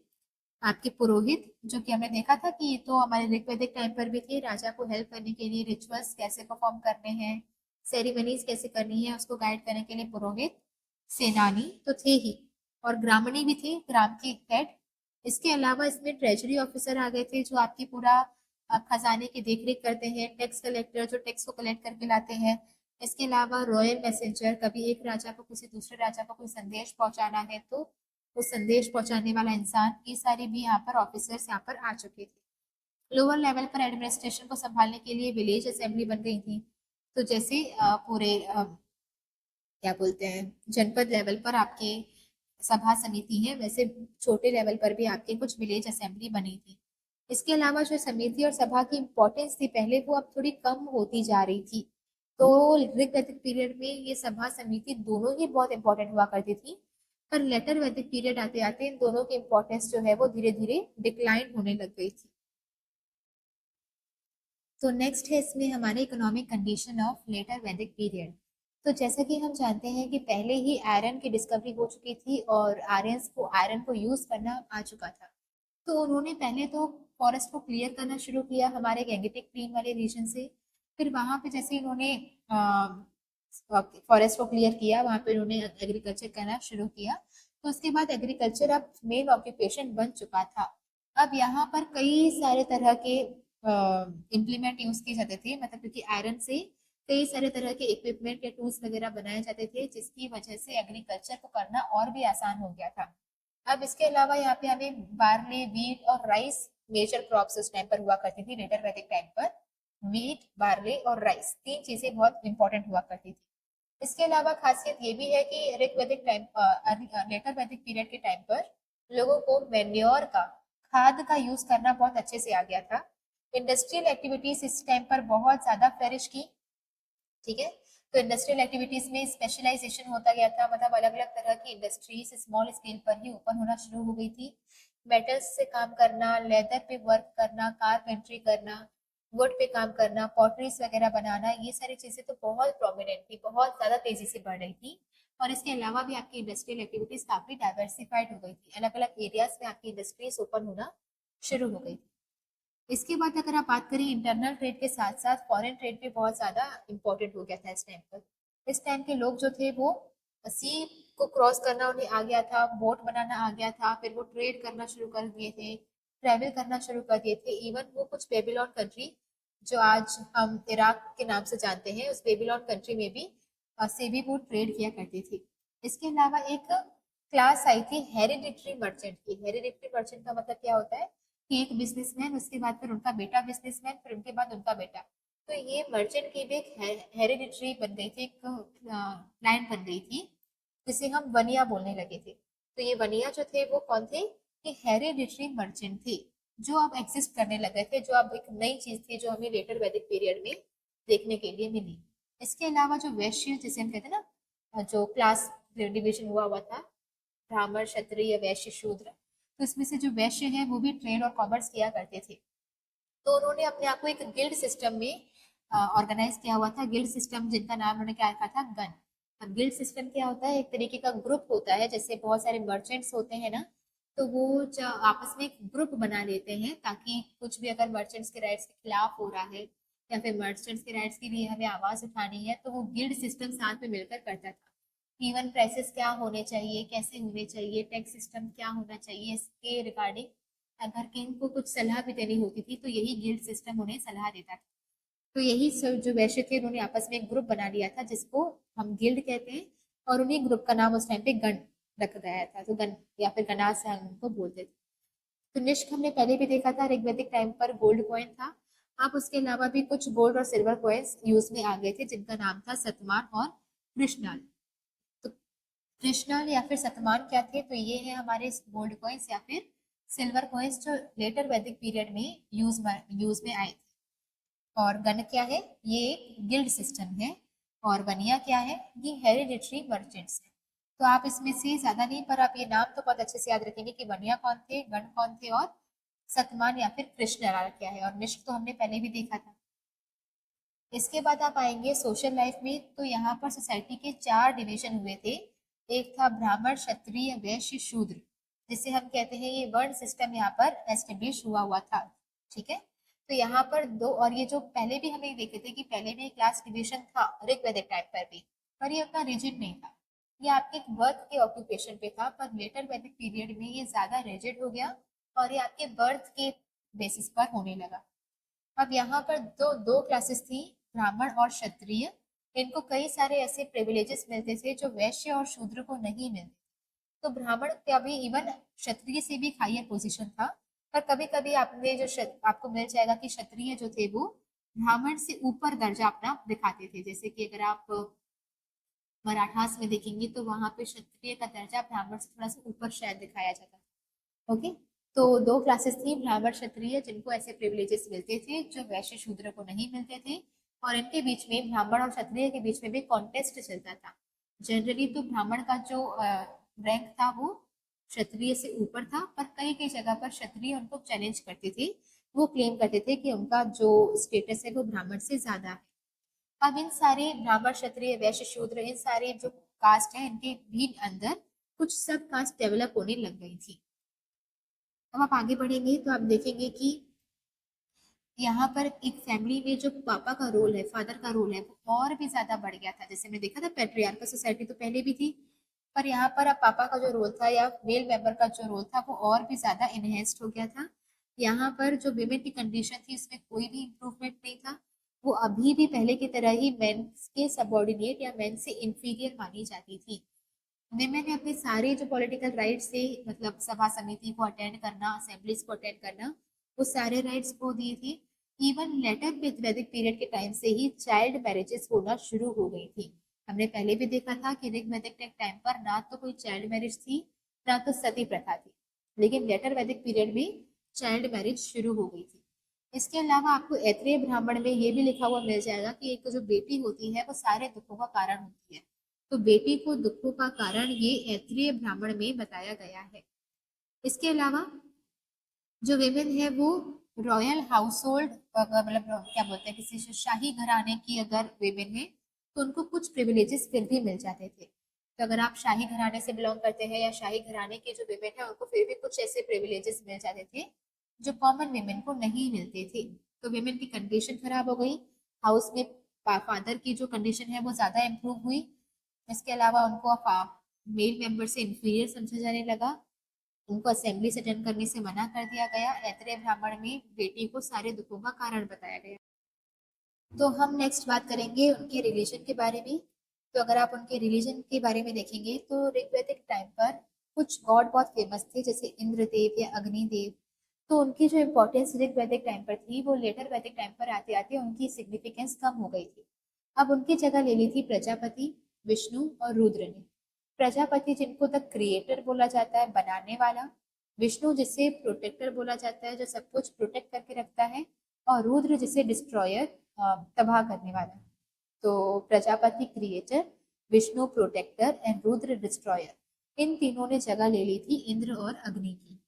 आपके पुरोहित, जो कि हमने देखा था कि ये तो हमारे ऋग्वैदिक टाइम पर भी थे। राजा को हेल्प करने के लिए रिचुअल्स कैसे परफॉर्म करने हैं, सेरेमनीज कैसे करनी है, उसको गाइड करने के लिए पुरोहित, सेनानी तो थे ही, और ग्रामणी भी थे, ग्राम के हेड। इसके अलावा इसमें ट्रेजरी ऑफिसर आ गए थे, जो आपकी पूरा खजाने की देखरेख करते हैं, टैक्स कलेक्टर जो टैक्स को कलेक्ट करके लाते हैं। इसके अलावा रॉयल मैसेंजर, कभी एक राजा को किसी दूसरे राजा को कोई संदेश पहुंचाना है तो वो संदेश पहुंचाने वाला इंसान, ये सारे भी यहाँ पर ऑफिसर्स यहाँ पर आ चुके थे। लोअर लेवल पर एडमिनिस्ट्रेशन को संभालने के लिए विलेज असेंबली बन गई थी। तो जैसे पूरे क्या बोलते हैं जनपद लेवल पर आपके सभा समिति है, वैसे छोटे लेवल पर भी आपके कुछ विलेज असेंबली बनी थी। इसके अलावा जो समिति और सभा की इम्पोर्टेंस थी पहले, वो अब थोड़ी कम होती जा रही थी। तो ऋग्वैदिक पीरियड में ये सभा समिति दोनों ही बहुत इंपॉर्टेंट हुआ करती थी, पर लेटर वैदिक पीरियड आते आते इन दोनों की इम्पोर्टेंस जो है वो धीरे धीरे डिक्लाइन होने लग गई थी। तो नेक्स्ट है इसमें हमारे इकोनॉमिक कंडीशन ऑफ लेटर वैदिक पीरियड। तो जैसा कि हम जानते हैं कि पहले ही आयरन की डिस्कवरी हो चुकी थी और आयरन को यूज करना आ चुका था। तो उन्होंने पहले तो फॉरेस्ट को क्लियर करना शुरू किया हमारे गैंगेटिक प्लेन वाले रीजन से। फिर वहां पे जैसे इन्होंने फॉरेस्ट को क्लियर किया, वहां पे उन्होंने एग्रीकल्चर करना शुरू किया। तो उसके बाद एग्रीकल्चर अब मेन ऑक्यूपेशन बन चुका था। अब यहाँ पर कई सारे तरह के इम्प्लीमेंट यूज किए जाते थे, मतलब क्योंकि आयरन से कई सारे तरह के इक्विपमेंट या टूल्स वगैरह बनाए जाते थे, जिसकी वजह से एग्रीकल्चर को करना और भी आसान हो गया था। अब इसके अलावा यहाँ पे हमें बार्ली, वीट और राइस मेजर क्रॉप्स उस टाइम पर हुआ करती थी। लेटर वैदिक टाइम पर वीट, बार्ले और राइस, तीन चीजें बहुत इंपॉर्टेंट हुआ करती थी। इसके अलावा खासियत ये भी है कि ऋग्वैदिक टाइम लेटर वैदिक पीरियड के टाइम पर लोगों को मेन्योर का, खाद का यूज करना बहुत अच्छे से आ गया था। इंडस्ट्रियल एक्टिविटीज इस टाइम पर बहुत ज्यादा फ्लरिश की। ठीक है, तो इंडस्ट्रियल एक्टिविटीज में स्पेशलाइजेशन होता गया था, मतलब अलग अलग तरह की इंडस्ट्रीज स्मॉल स्केल पर ही ओपन होना शुरू हो गई थी। मेटल्स से काम करना, लेदर पे वर्क करना, कारपेंट्री करना, वुड पे काम करना, पॉटरीज वगैरह बनाना, ये सारी चीजें तो बहुत प्रोमिनेंट थी, बहुत ज्यादा तेजी से बढ़ रही थी। और इसके अलावा भी आपकी इंडस्ट्रियल एक्टिविटीज काफी डाइवर्सिफाइड हो गई थी, अलग अलग एरियाज में आपकी इंडस्ट्रीज ओपन होना शुरू हो गई थी। इसके बाद अगर आप बात करें इंटरनल ट्रेड के साथ साथ फॉरेन ट्रेड भी बहुत ज्यादा इंपॉर्टेंट हो गया था इस टाइम पर। इस टाइम के लोग जो थे वो सी को क्रॉस करना उन्हें आ गया था, बोट बनाना आ गया था, फिर वो ट्रेड करना शुरू कर दिए थे, ट्रेवल करना शुरू कर दिए थे। इवन वो कुछ बेबीलोन कंट्री, जो आज हम इराक के नाम से जानते हैं, उस बेबीलोन कंट्री में भी से भी वो ट्रेड किया करती थी। इसके अलावा एक क्लास आई थी हेरिडिटरी मर्चेंट की। हेरिडिटरी मर्चेंट का मतलब क्या होता है कि एक बिजनेसमैन, उसके बाद फिर उनका बेटा बिजनेसमैन, फिर उनके बाद उनका बेटा। तो ये मर्चेंट की भी एक हेरिडिटरी बन गई थी, एक लाइन बन गई थी, जिसे हम वनिया बोलने लगे थे। तो ये वनिया जो थे वो कौन थे? ये हेरिडिटरी मर्चेंट थे, जो अब एग्जिस्ट करने लगे थे, जो अब एक नई चीज थी जो हमें लेटर वैदिक पीरियड में देखने के लिए मिली। इसके अलावा जो वैश्य, जिसे हम कहते हैं ना, जो क्लास डिविजन हुआ हुआ था, ब्राह्मण, क्षत्रिय, वैश्य, शूद्र, तो इसमें से जो वैश्य है वो भी ट्रेड और कॉमर्स किया करते थे। तो उन्होंने अपने आप को एक गिल्ड सिस्टम में ऑर्गेनाइज किया हुआ था। गिल्ड सिस्टम जिनका नाम उन्होंने क्या रखा था? गन। अब गिल्ड सिस्टम क्या होता है? एक तरीके का ग्रुप होता है, जैसे बहुत सारे मर्चेंट्स होते हैं ना, तो वो आपस में एक ग्रुप बना लेते हैं, ताकि कुछ भी अगर मर्चेंट्स के राइट्स के खिलाफ हो रहा है या फिर मर्चेंट्स के राइट्स के लिए हमें आवाज उठानी है, तो वो गिल्ड सिस्टम साथ में मिलकर करता था। इवन प्राइसेस क्या होने चाहिए, कैसे होने चाहिए, टैक्स सिस्टम क्या होना चाहिए, इसके रिगार्डिंग अगर किंग को कुछ सलाह भी देनी होती थी तो यही गिल्ड सिस्टम उन्हें सलाह देता था। तो यही सब जो वैश्य थे उन्होंने आपस में एक ग्रुप बना लिया था, जिसको हम गिल्ड कहते हैं, और उन्हीं ग्रुप का नाम उस टाइम पे गण रखा गया था। तो गण या फिर गणास से हम उनको बोलते थे। तो निष्क हमने पहले भी देखा था, ऋग्वैदिक टाइम पर गोल्ड कॉइन था। अब उसके अलावा भी कुछ गोल्ड और सिल्वर कॉइन्स यूज में आ गए थे, जिनका नाम था सतमान और कृष्णाल। तो कृष्णाल या फिर सतमान क्या थे? तो ये है हमारे गोल्ड कॉइन्स या फिर सिल्वर कॉइन्स, जो लेटर वैदिक पीरियड में यूज में आए थे। और गण क्या है? ये एक गिल्ड सिस्टम है। और वनिया क्या है? ये हेरिडिटरी मर्चेंट्स है। तो आप इसमें से ज्यादा नहीं, पर आप ये नाम तो बहुत अच्छे से याद रखेंगे कि वनिया कौन थे, गण कौन थे, और सतमान या फिर कृष्णलाल क्या है। और निष्ठ तो हमने पहले भी देखा था। इसके बाद आप आएंगे सोशल लाइफ में, तो यहाँ पर सोसाइटी के चार डिवीजन हुए थे। एक था ब्राह्मण, क्षत्रिय, वैश्य, शूद्र, जिसे हम कहते हैं ये वर्ण सिस्टम यहाँ पर एस्टेब्लिश हुआ था। ठीक है, तो यहाँ पर दो, और ये जो पहले भी हमें देखे थे कि पहले भी क्लास डिवीजन था ऋग्वैदिक टाइम पर भी, पर ये उतना रिजिड नहीं था। ये आपके बर्थ के ऑक्यूपेशन पे था, पर लेटर वैदिक पीरियड में ये ज्यादा रिजिड हो गया और ये आपके बर्थ के बेसिस पर होने लगा। अब यहाँ पर दो दो क्लासेस थी, ब्राह्मण और क्षत्रिय। इनको कई सारे ऐसे प्रिविलेजेस मिलते थे जो वैश्य और शूद्र को नहीं मिलते। तो ब्राह्मण का भी, इवन क्षत्रिय से भी हायर पोजीशन था। पर कभी कभी आपने आपको मिल जाएगा कि क्षत्रिय जो थे वो ब्राह्मण से ऊपर दर्जा अपना दिखाते थे। जैसे कि अगर आप मराठास में देखेंगे तो वहां पे क्षत्रिय का दर्जा ब्राह्मण से थोड़ा सा ऊपर शायद दिखाया जाता है। ओके, तो दो क्लासेस थी, ब्राह्मण क्षत्रिय, जिनको ऐसे प्रिविलेजेस मिलते थे जो वैश्य शूद्र को नहीं मिलते थे। और इनके बीच में, ब्राह्मण और क्षत्रिय के बीच में भी कॉन्टेस्ट चलता था। जनरली तो ब्राह्मण का जो रैंक था वो क्षत्रिय से ऊपर था, पर कई कई जगह पर क्षत्रिय उनको चैलेंज करते थे। वो क्लेम करते थे कि उनका जो स्टेटस है वो ब्राह्मण से ज्यादा है। अब इन सारे ब्राह्मण क्षत्रिय वैश्य शूद्र इन सारे जो कास्ट है इनके भी अंदर कुछ सब कास्ट डेवलप होने लग गई थी। अब आप आगे बढ़ेंगे तो आप देखेंगे कि यहाँ पर एक फैमिली में जो पापा का रोल है, फादर का रोल है, वो और भी ज्यादा बढ़ गया था। जैसे हमने देखा था पेट्रियार्कल सोसाइटी तो पहले भी थी, पर यहाँ पर अब पापा का जो रोल था या मेल मेंबर का जो रोल था वो और भी ज्यादा इनहेंस्ड हो गया था। यहाँ पर जो विमेन की कंडीशन थी उसमें कोई भी इम्प्रूवमेंट नहीं था। वो अभी भी पहले की तरह ही मेन के सबॉर्डिनेट या मेन से इंफीरियर मानी जाती थी। विमेन ने अपने सारे जो पॉलिटिकल राइट्स थे, मतलब सभा समिति को अटेंड करना, असेंबलीज को अटेंड करना, वो सारे राइट्स को दिए थे। इवन लेटर वैदिक पीरियड के टाइम से ही चाइल्ड मैरिजेस होना शुरू हो गई थी। हमने पहले भी देखा था कि ऋग वैदिक टाइम पर ना तो कोई चाइल्ड मैरिज थी, ना तो सती प्रथा थी, लेकिन लेटर वैदिक पीरियड में चाइल्ड मैरिज शुरू हो गई थी। इसके अलावा आपको ऐत्रेय ब्राह्मण में ये भी लिखा हुआ मिल जाएगा कि एक जो बेटी होती है वो सारे दुखों का कारण होती है। तो बेटी को दुखों का कारण ये ऐत्रेय ब्राह्मण में बताया गया है। इसके अलावा जो विमेन है वो रॉयल हाउस होल्ड, मतलब क्या बोलते हैं, किसी शाही घराने की अगर विमेन है तो उनको कुछ प्रिविलेजेस फिर भी मिल जाते थे। तो अगर आप शाही घराने से बिलोंग करते हैं या शाही घराने के जो विमेन है उनको फिर भी कुछ ऐसे प्रिविलेजेस मिल जाते थे जो कॉमन विमेन को नहीं मिलते थे। तो विमेन की कंडीशन खराब हो गई, हाउस में फादर की जो कंडीशन है वो ज्यादा इम्प्रूव हुई। इसके अलावा उनको मेल मेंबर से इंफीरियर समझा जाने लगा, उनको असेंबली से अटेंड करने से मना कर दिया गया। ऐतरेय ब्राह्मण में बेटी को सारे दुखों का कारण बताया गया। तो हम नेक्स्ट बात करेंगे उनके रिलीजन के बारे में। तो अगर आप उनके रिलीजन के बारे में देखेंगे तो ऋग्वैदिक टाइम पर कुछ गॉड बहुत फेमस थे, जैसे इंद्रदेव या अग्निदेव। तो उनकी जो इम्पोर्टेंस ऋग्वैदिक टाइम पर थी वो लेटर वैदिक टाइम पर आते आते उनकी सिग्निफिकेंस कम हो गई थी। अब उनकी जगह ले ली थी प्रजापति, विष्णु और रुद्र ने। प्रजापति जिनको द क्रिएटर बोला जाता है, बनाने वाला। विष्णु जिसे प्रोटेक्टर बोला जाता है, जो सब कुछ प्रोटेक्ट करके रखता है। और रुद्र जिसे डिस्ट्रॉयर, तबाह करने वाला। तो Prajapati creator, Vishnu protector and Rudra destroyer, इन तीनों ने जगह ले ली थी इंद्र और अग्नि की।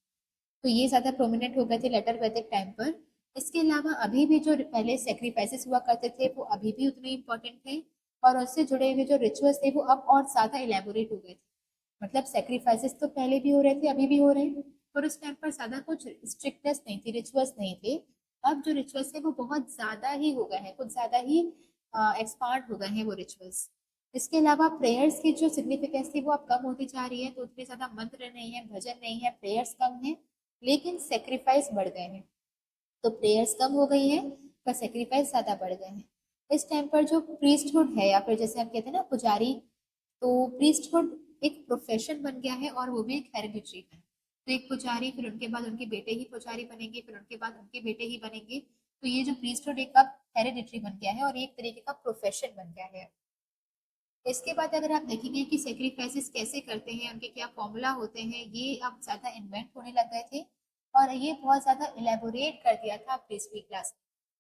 तो ये ज्यादा प्रोमिनेंट हो गए थे लेटर वैदिक टाइम पर। इसके अलावा अभी भी जो पहले सेक्रीफाइसेस हुआ करते थे वो अभी भी उतने इंपॉर्टेंट थे, और उससे जुड़े हुए जो रिचुअल्स थे वो अब और ज्यादा इलेबोरेट हो गए थे। मतलब सेक्रीफाइसेस तो पहले भी हो रहे थे, अभी भी हो रहे हैं, पर उस टाइम पर ज्यादा कुछ स्ट्रिक्टनेस नहीं थी, रिचुअल्स नहीं थे। अब जो रिचुअल्स है वो बहुत ज्यादा ही हो गए हैं, कुछ ज्यादा ही एक्सपांड हो गए हैं वो रिचुअल्स। इसके अलावा प्रेयर्स की जो सिग्निफिकेंस थी वो अब कम होती जा रही है, तो उतने ज्यादा मंत्र नहीं है, भजन नहीं है, प्रेयर्स कम है, लेकिन सेक्रीफाइस बढ़ गए हैं। तो प्रेयर्स कम हो गई है पर सेक्रीफाइस ज्यादा बढ़ गए हैं। इस टाइम पर जो प्रीस्टहुड है या फिर जैसे हम कहते हैं ना पुजारी, तो प्रीस्टहुड एक प्रोफेशन बन गया है और वो भी एक हेरिडिटरी है। तो एक पुजारी, फिर उनके बाद उनके बेटे ही पुजारी बनेंगे, फिर उनके बाद उनके बेटे ही बनेंगे। तो ये जो प्रीस्टहुड एक अब हेरिडिटरी बन गया है और एक तरीके का प्रोफेशन बन गया है। इसके बाद अगर आप देखेंगे कि सेक्रीफाइसेस कैसे करते हैं, उनके क्या फॉर्मूला होते हैं, ये अब ज्यादा इन्वेंट होने लग गए थे और ये बहुत ज्यादा इलेबोरेट कर दिया था प्रीस्टली क्लास।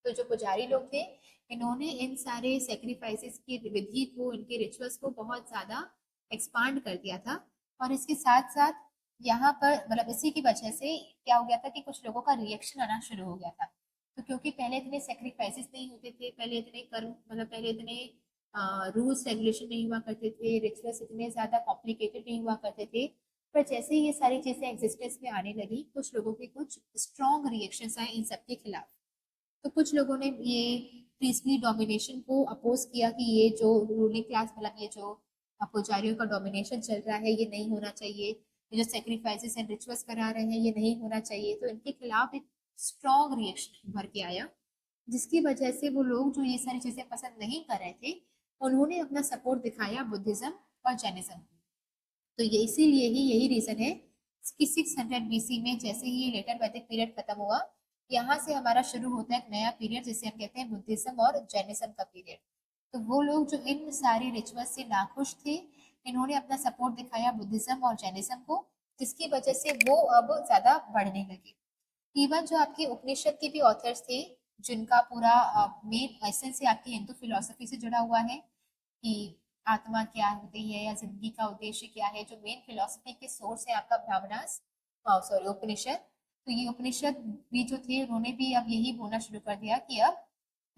तो जो पुजारी लोग थे इन्होंने इन सारे सेक्रीफाइसेस की विधि को, इनके रिचुअल्स को बहुत ज्यादा एक्सपांड कर दिया था। और इसके साथ साथ यहाँ पर मतलब इसी की वजह से क्या हो गया था कि कुछ लोगों का रिएक्शन आना शुरू हो गया था। तो क्योंकि पहले इतने सेक्रीफाइसेस नहीं होते थे, पहले इतने कर्म, मतलब पहले इतने रूल्स रेगुलेशन नहीं हुआ करते थे, रिचुअल्स इतने ज्यादा कॉम्प्लिकेटेड नहीं हुआ करते थे। पर जैसे ही ये सारी चीजें एग्जिस्टेंस में आने लगी कुछ लोगों के कुछ स्ट्रॉन्ग रिएक्शंस आए इन सब के खिलाफ। तो कुछ लोगों ने ये प्रीस्टली डोमिनेशन को अपोज किया कि ये जो रूलिंग क्लास, मतलब ये जो पुजारियों का डोमिनेशन चल रहा है ये नहीं होना चाहिए, ये जो सेक्रीफाइसेस एंड रिचुअल्स करा रहे हैं ये नहीं होना चाहिए। तो इनके खिलाफ एक स्ट्रॉन्ग रिएक्शन उभर के आया, जिसकी वजह से वो लोग जो ये सारी चीजें पसंद नहीं कर रहे थे उन्होंने अपना सपोर्ट दिखाया बुद्धिज्म और जैनिज्म। तो ये इसीलिए ही यही रीजन है कि 600 बीसी में जैसे ही ये लेटर वैदिक पीरियड खत्म हुआ, यहाँ से हमारा शुरू होता है एक नया पीरियड जिसे हम कहते हैं बुद्धिज्म और जैनिज्म का पीरियड। तो वो लोग जो इन सारी रिचुअल से नाखुश थे इन्होंने अपना सपोर्ट दिखाया बुद्धिज्म और जैनिज्म को, जिसकी वजह से वो अब ज्यादा बढ़ने लगे। इवन जो आपके उपनिषद के भी ऑथर्स थे जिनका पूरा मेन एसेंस है आपकी हिंदू फिलोसफी से जुड़ा हुआ है कि आत्मा क्या होती है या जिंदगी का उद्देश्य क्या है, जो मेन फिलोसफी के सोर्स है आपका ब्राह्मणास, सॉरी उपनिषद। तो ये उपनिषद भी जो थे उन्होंने भी अब यही बोलना शुरू कर दिया कि अब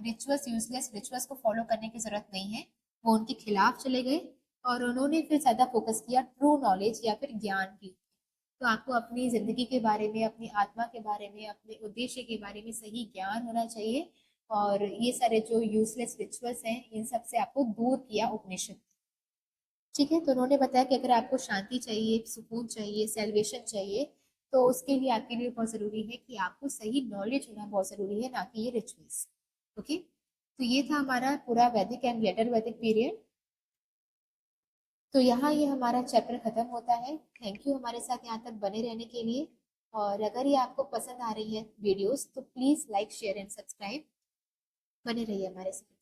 रिचुअल्स, यूजलेस रिचुअल्स को फॉलो करने की जरूरत नहीं है, वो उनके खिलाफ चले गए और उन्होंने फिर ज्यादा फोकस किया ट्रू नॉलेज या फिर ज्ञान की। तो आपको अपनी जिंदगी के बारे में, अपनी आत्मा के बारे में, अपने उद्देश्य के बारे में सही ज्ञान होना चाहिए। और ये सारे जो यूजलेस रिचुअल्स हैं, इन सब से आपको दूर किया उपनिषद। ठीक है, तो उन्होंने बताया कि अगर आपको शांति चाहिए, सुकून चाहिए, सेल्वेशन चाहिए, तो उसके लिए आपके लिए बहुत जरूरी है कि आपको सही नॉलेज होना बहुत जरूरी है, ना कि ये रिचुअल्स। ओके, तो ये था हमारा पूरा वैदिक एंड लेटर वैदिक पीरियड। तो यहाँ ये हमारा चैप्टर खत्म होता है। थैंक यू हमारे साथ यहाँ तक बने रहने के लिए। और अगर ये आपको पसंद आ रही है वीडियोस, तो please like share and subscribe, बने रहिए हमारे साथ।